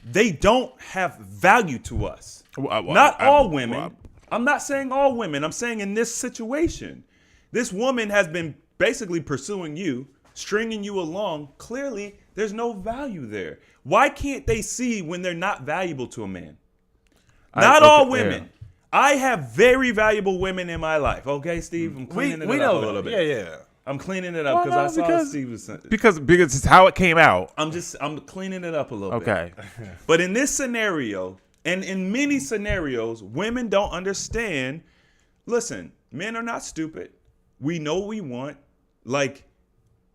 They don't have value to us. Not all women. I'm not saying all women. I'm saying in this situation, this woman has been basically pursuing you, stringing you along. Clearly, there's no value there. Why can't they see when they're not valuable to a man? Not all women. Yeah. I have very valuable women in my life. Okay, Steve? I'm cleaning it up a little bit. Yeah. I'm cleaning it up I saw Steve was. Because it's how it came out. I'm cleaning it up a little bit. Okay. But in this scenario, and in many scenarios, women don't understand. Listen, men are not stupid. We know what we want. Like,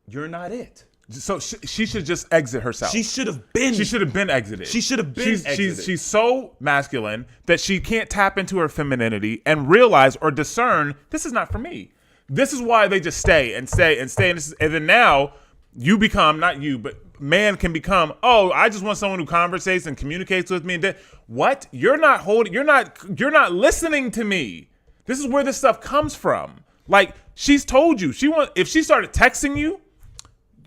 you're not it. So she should just exit herself. She should have been. She should have been exited. She should have been exited. She's so masculine that she can't tap into her femininity and realize or discern this is not for me. This is why they just stay and stay and stay. And then now you become, not you, but man can become, oh, I just want someone who conversates and communicates with me. And what? You're not listening to me. This is where this stuff comes from. Like, she's told you. If she started texting you,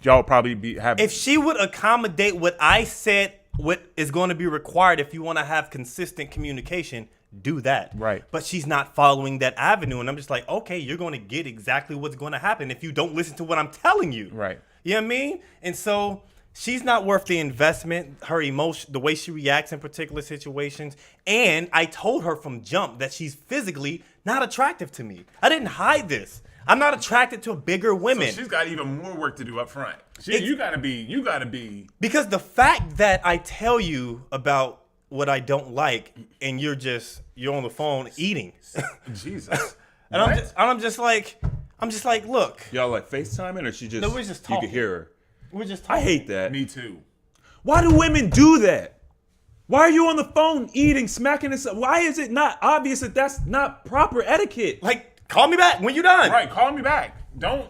y'all probably be having. If she would accommodate what I said, what is going to be required if you want to have consistent communication, do that. Right. But she's not following that avenue. And I'm just like, okay, you're going to get exactly what's going to happen if you don't listen to what I'm telling you. Right. You know what I mean? And so she's not worth the investment, her emotion, the way she reacts in particular situations. And I told her from jump that she's physically not attractive to me. I didn't hide this. I'm not attracted to bigger women. So she's got even more work to do up front. You gotta be. Because the fact that I tell you about what I don't like and you're on the phone eating. Jesus. And I'm just like, look, Y'all like FaceTiming, or she just? No, we're just You talking. could hear her. we're just I talking. hate that. Me too. Why do women do that? Why are you on the phone eating, smacking this up? Why is it not obvious that that's not proper etiquette? Like, call me back when you're done. Right, call me back. Don't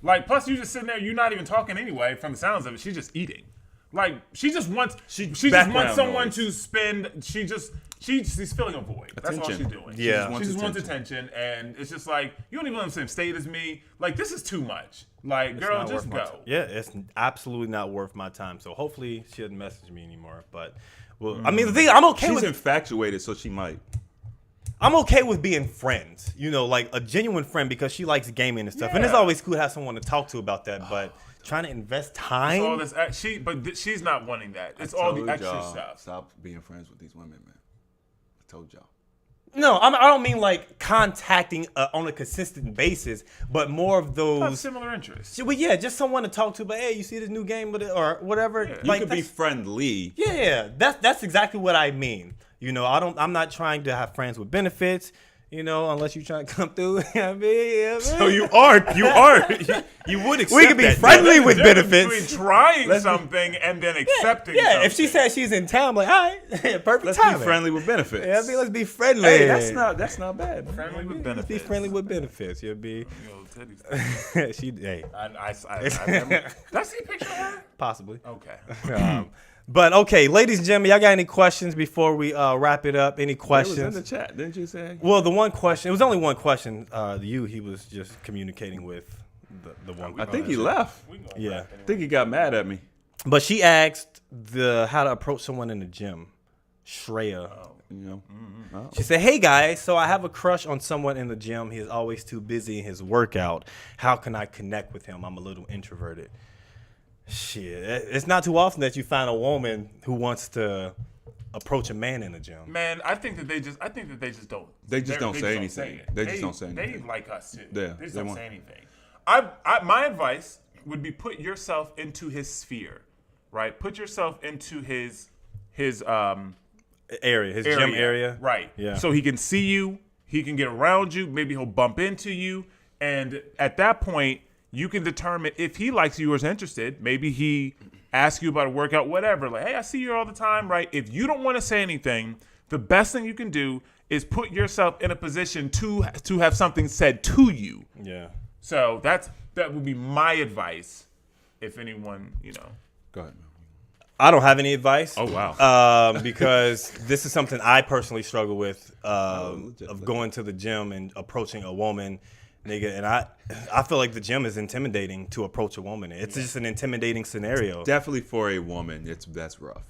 like, plus you just sitting there, you're not even talking anyway from the sounds of it. She's just eating. Like, she just wants someone noise. to spend. She's filling a void. That's all she's Attention. doing. Yeah. She just wants attention, and it's just like, you don't even live in the same state as me. Like, this is too much. Like, girl, Not just worth my go. time. Yeah, it's absolutely not worth my time. So hopefully she doesn't message me anymore. But well, I mean, the thing, I'm okay She's with infatuated, so she might. I'm okay with being friends, you know, like a genuine friend because she likes gaming and stuff. And it's Yeah. always cool to have someone to talk to about that. But trying to invest time. All this, she's not wanting that. It's all the extra stuff. Stop being friends with these women, man. I told y'all. No, I don't mean like contacting on a consistent basis, but more of Have those. similar interests. Well, yeah, just someone to talk to. But hey, you see this new game, or whatever. Yeah. You Like, could be that's- friendly. Yeah, that's exactly what I mean. You know, I'm not trying to have friends with benefits. You know, unless you're trying to come through. I mean, So you would accept We could be that. friendly with There's a difference benefits. between trying something and then accepting Yeah, something. if she says she's in town, I'm like, all right, perfect Let's timing. be friendly with benefits. Yeah, I mean, let's be friendly. Hey, that's not bad. friendly with Let's benefits. be friendly with benefits. You'll be. Yo, Teddy's- She, hey, I never, did I see a picture of her? possibly. Okay. But okay, ladies and gentlemen, y'all got any questions before we wrap it up? Any It was questions? in the chat, didn't you say? Well, the one question, it was only one question. He was just communicating with the one. I think he left. Yeah. I think he got mad at me. But she asked how to approach someone in the gym. Shreya. You know. Oh. She said, hey guys, so I have a crush on someone in the gym. He is always too busy in his workout. How can I connect with him? I'm a little introverted. Shit. It's not too often that you find a woman who wants to approach a man in the gym. Man, I think that they just don't. They just don't say it. anything. They just don't say anything. They like us too. Yeah, they just they don't want- say anything. My advice would be put yourself into his sphere, right? Put yourself into his His gym area. right? Yeah. So he can see you. He can get around you. Maybe he'll bump into you. And at that point, you can determine if he likes you or is interested. Maybe he asks you about a workout, whatever. Like, hey, I see you all the time, right? If you don't want to say anything, the best thing you can do is put yourself in a position to have something said to you. Yeah. So that would be my advice. If anyone, Go ahead, man. I don't have any advice. Oh, wow. Because this is something I personally struggle with of legit. going to the gym and approaching a woman, nigga. And I feel like the gym is intimidating to approach a woman. It's just an intimidating scenario. Definitely for a woman, that's rough.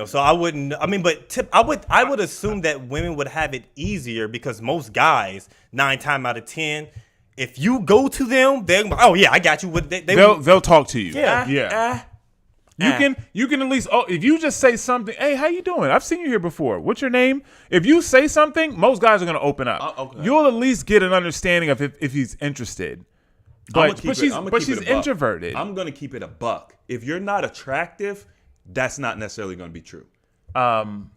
So I wouldn't. I mean, but I would assume that women would have it easier because most guys, 9 times out of 10, if you go to them, they're like, oh yeah, I got you. they'll talk to you. Yeah. You can at least if you just say something, hey, how you doing? I've seen you here before. What's your name? If you say something, most guys are gonna open up. Okay. You'll at least get an understanding of if he's interested. But she's introverted. I'm gonna keep it a buck. If you're not attractive, that's not necessarily gonna be true. Men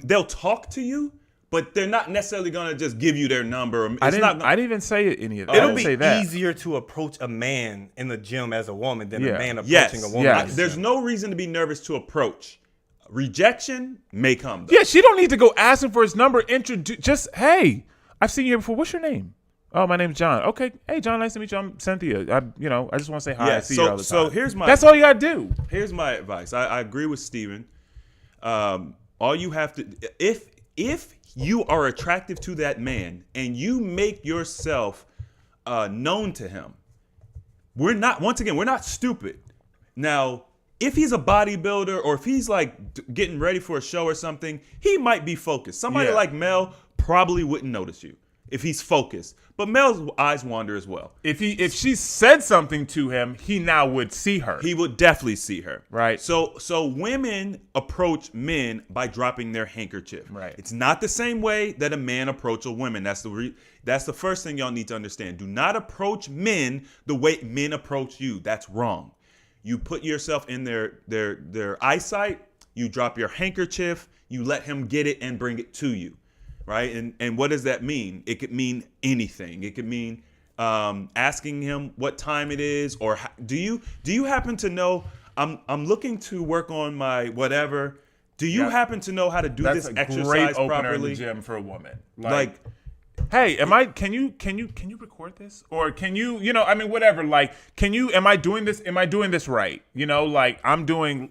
they'll talk to you, but they're not necessarily gonna just give you their number. I didn't even say any of that. It'll I didn't be say that. easier to approach a man in the gym as a woman than Yeah. a man approaching Yes, a woman. yes. in the There's gym. no reason to be nervous to approach. Rejection may come, though. Yeah, she don't need to go asking for his number. Just hey, I've seen you here before. What's your name? Oh, my name's John. Okay, hey John, nice to meet you. I'm Cynthia. I just want to say hi. Yeah, I see you all the time. so here's my That's all you gotta do. Here's my advice. I agree with Steven. All you have to if you are attractive to that man and you make yourself known to him, we're not stupid. Now, if he's a bodybuilder or if he's like getting ready for a show or something, he might be focused. Somebody Yeah. like Mel probably wouldn't notice you if he's focused. But Mel's eyes wander as well. If she said something to him, he now would see her. He would definitely see her. Right. So women approach men by dropping their handkerchief. Right. It's not the same way that a man approaches a woman. That's the first thing y'all need to understand. Do not approach men the way men approach you. That's wrong. You put yourself in their eyesight, you drop your handkerchief, you let him get it and bring it to you. Right? And what does that mean? It could mean anything. It could mean asking him what time it is, or do you happen to know? I'm looking to work on my whatever. Do you happen to know how to do That's this a exercise great opener properly? in the gym for a woman. Like, hey, can you record this? Or can you, whatever. Like, am I doing this right? I'm doing,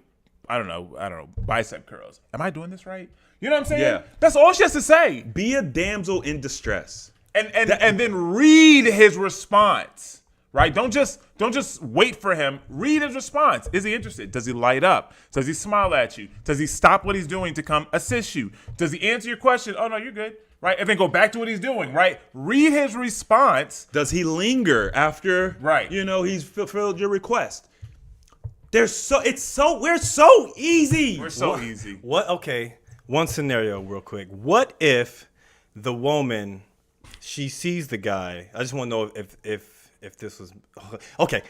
I don't know, bicep curls. Am I doing this right? You know what I'm saying? Yeah. That's all she has to say. be a damsel in distress. And then read his response. Right? Don't just wait for him. Read his response. Is he interested? Does he light up? Does he smile at you? Does he stop what he's doing to come assist you? Does he answer your question? Oh no, you're good. Right? And then go back to what he's doing, right? Read his response. Does he linger after he's fulfilled your request? We're so easy. We're so easy. Okay, one scenario real quick. What if the woman, she sees the guy? I just want to know if this was okay.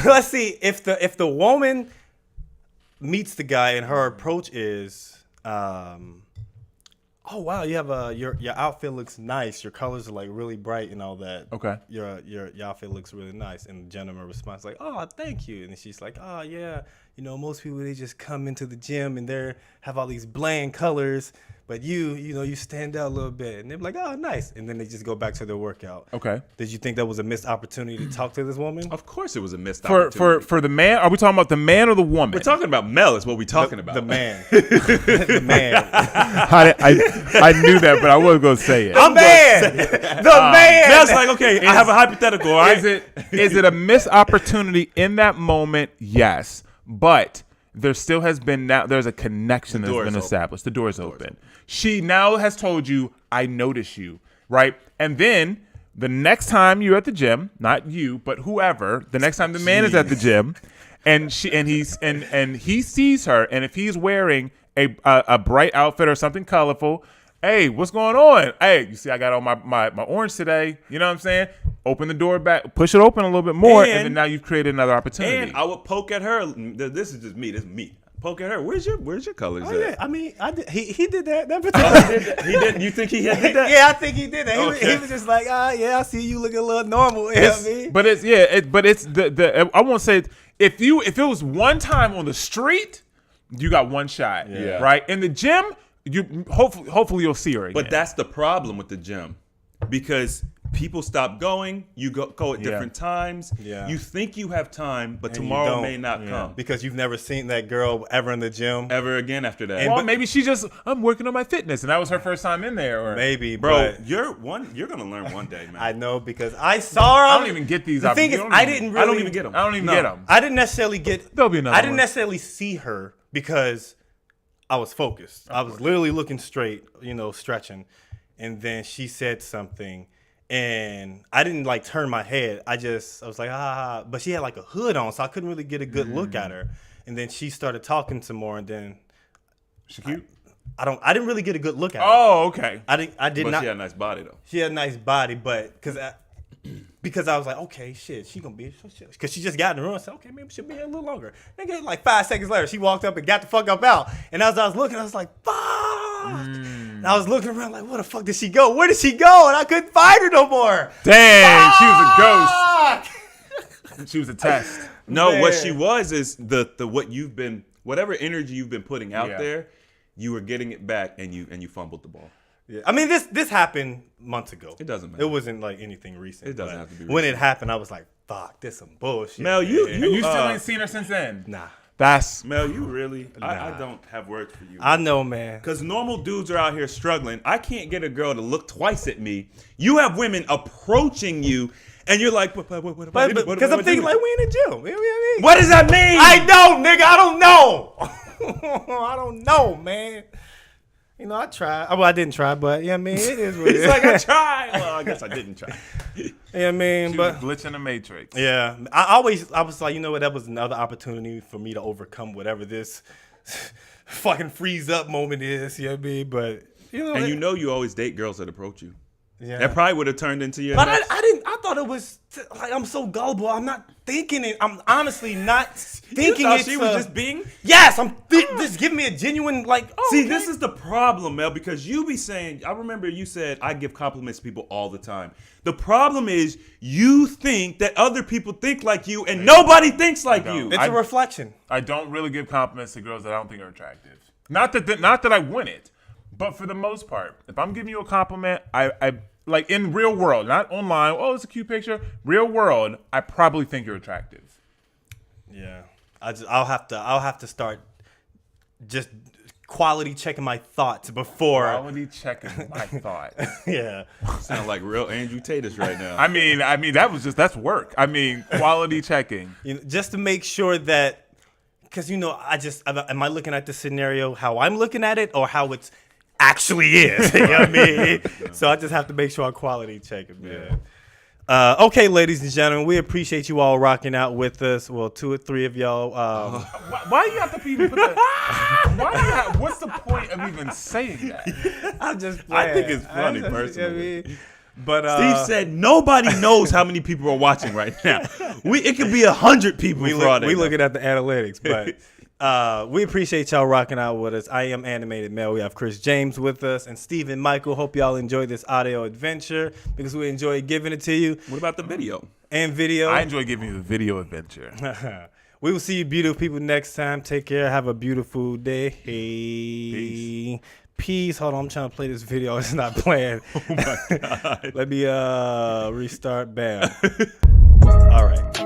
Let's see if the woman meets the guy and her approach is, oh wow, you have your outfit looks nice. Your colors are like really bright and all that. Okay. Your outfit looks really nice. And the gentleman responds like, oh, thank you. And she's like, oh yeah, most people, they just come into the gym and they have all these bland colors, but you stand out a little bit. And they're like, oh, nice. And then they just go back to their workout. Okay. Did you think that was a missed opportunity to talk to this woman? Of course, it was a missed opportunity. For the man, are we talking about the man or the woman? We're talking about Mel. Is what we're talking about. The man. The man. I knew that, but I wasn't gonna say it. The man. The man. Mel's like, okay, I have a hypothetical. All right. Is it a missed opportunity in that moment? Yes, but there still has been there's a connection that's been established. The door's open. She now has told you, I notice you, right? And then the next time you're at the gym, not you, but whoever, the next time the man is at the gym, and he sees her, and if he's wearing a bright outfit or something colorful, hey, what's going on? Hey, you see, I got on my orange today. You know what I'm saying? Open the door back, push it open a little bit more, and then now you've created another opportunity. And I would poke at her. This is just me. This is me. poke at her. Where's your colors Oh, yeah. at? I mean, I did. He did that. That particular. He did. You think he did that? Yeah, I think he did that. He, Okay. he was just like, yeah, I see you looking a little normal. You know what I mean? But it's the I won't say if it was one time on the street, you got one shot. Yeah. Right? In the gym, you hopefully you'll see her again. But that's the problem with the gym, because people stop going. You go at different times. Yeah. You think you have time, but And you tomorrow don't. may not come Because you've never seen that girl ever in the gym. ever again after that. And- well, maybe she just I'm working on my fitness, and that was her first time in there. Or Maybe, Bro, but you're gonna learn one day, man. I know because I saw her. I don't even get these. The thing is, I didn't really. I don't even get them. I don't even get them. I didn't necessarily get. There'll be another I didn't one. necessarily see her because I was focused. I was literally looking straight, stretching, and then she said something, and I didn't like turn my head. I was like, ah, but she had like a hood on, so I couldn't really get a good look at her. And then she started talking some more, and then She cute. I didn't really get a good look at her. Oh, okay. I did But not. she had a nice body though. She had a nice body, but because I was like, okay, shit, she gonna be, because she just got in the room. I said, okay, maybe she'll be here a little longer. Nigga, like 5 seconds later, she walked up and got the fuck up out. And as I was looking, I was like, fuck. And I was looking around like, where the fuck did she go? Where did she go? And I couldn't find her no more. Dang, she was a Fuck! ghost. She was a test. No, what Man. she was is the whatever energy you've been putting out Yeah. there, you were getting it back and you fumbled the ball. Yeah. I mean, this happened months ago. It doesn't matter. It wasn't like anything recent. It doesn't but have to be When it recent. happened, I was like, fuck, this some bullshit. Mel, you man. And you still ain't seen her since then. Nah. That's Mel, you really I Nah. don't have words for you. I know, man. Because normal dudes are out here struggling. I can't get a girl to look twice at me. You have women approaching you, and you're like, what But because I'm thinking like we in the gym. You know what I mean? what does that mean? I don't, nigga. I don't know. I don't know, man. I tried. Well, I didn't try, but I mean, it is what it It's is. like I tried. Well, I guess I didn't try. I mean, she but was glitching the matrix. yeah, I was like, that was another opportunity for me to overcome whatever this fucking freeze up moment is. You know what I mean? But And you always date girls that approach you. yeah. That probably would have turned into your. But next- I didn't. I thought it was like I'm so gullible. I'm not thinking it. I'm honestly not thinking thought it's she was just being. Yes, I'm just giving me a genuine like. Oh, See, okay. this is the problem, Mel, because you be saying, I remember you said, I give compliments to people all the time. The problem is you think that other people think like you and nobody thinks like don't. you. It's a reflection. I don't really give compliments to girls that I don't think are attractive. Not that I want it, but for the most part, if I'm giving you a compliment, I like in real world, not online. Oh, it's a cute picture. Real world, I probably think you're attractive. Yeah, I'll have to start just quality checking my thoughts before. Quality checking my thoughts. Yeah, Sound like real Andrew Tatus right now. I mean that's work. I mean, quality checking. just to make sure that, because am I looking at the scenario how I'm looking at it or how it's actually is? You know what I mean? So I just have to make sure I quality check it, man. Okay, ladies and gentlemen, we appreciate you all rocking out with us. Well, 2 or 3 of y'all. Why you have to even put that? What's the point of even saying that? I'm just I think playing. it's funny, You know what I personally. mean? But Steve said nobody knows how many people are watching right now. It could be 100 people. we for all they know. looking at the analytics, but we appreciate y'all rocking out with us. I am Animated Mel. We have Chris James with us and Stephen Michael. Hope y'all enjoyed this audio adventure because we enjoy giving it to you What about the video? and video. I enjoy giving you the video adventure. We will see you beautiful people next time. Take care. Have a beautiful day. Peace. Hold on. I'm trying to play this video. It's not playing. Oh my God. Let me restart. Bam. All right.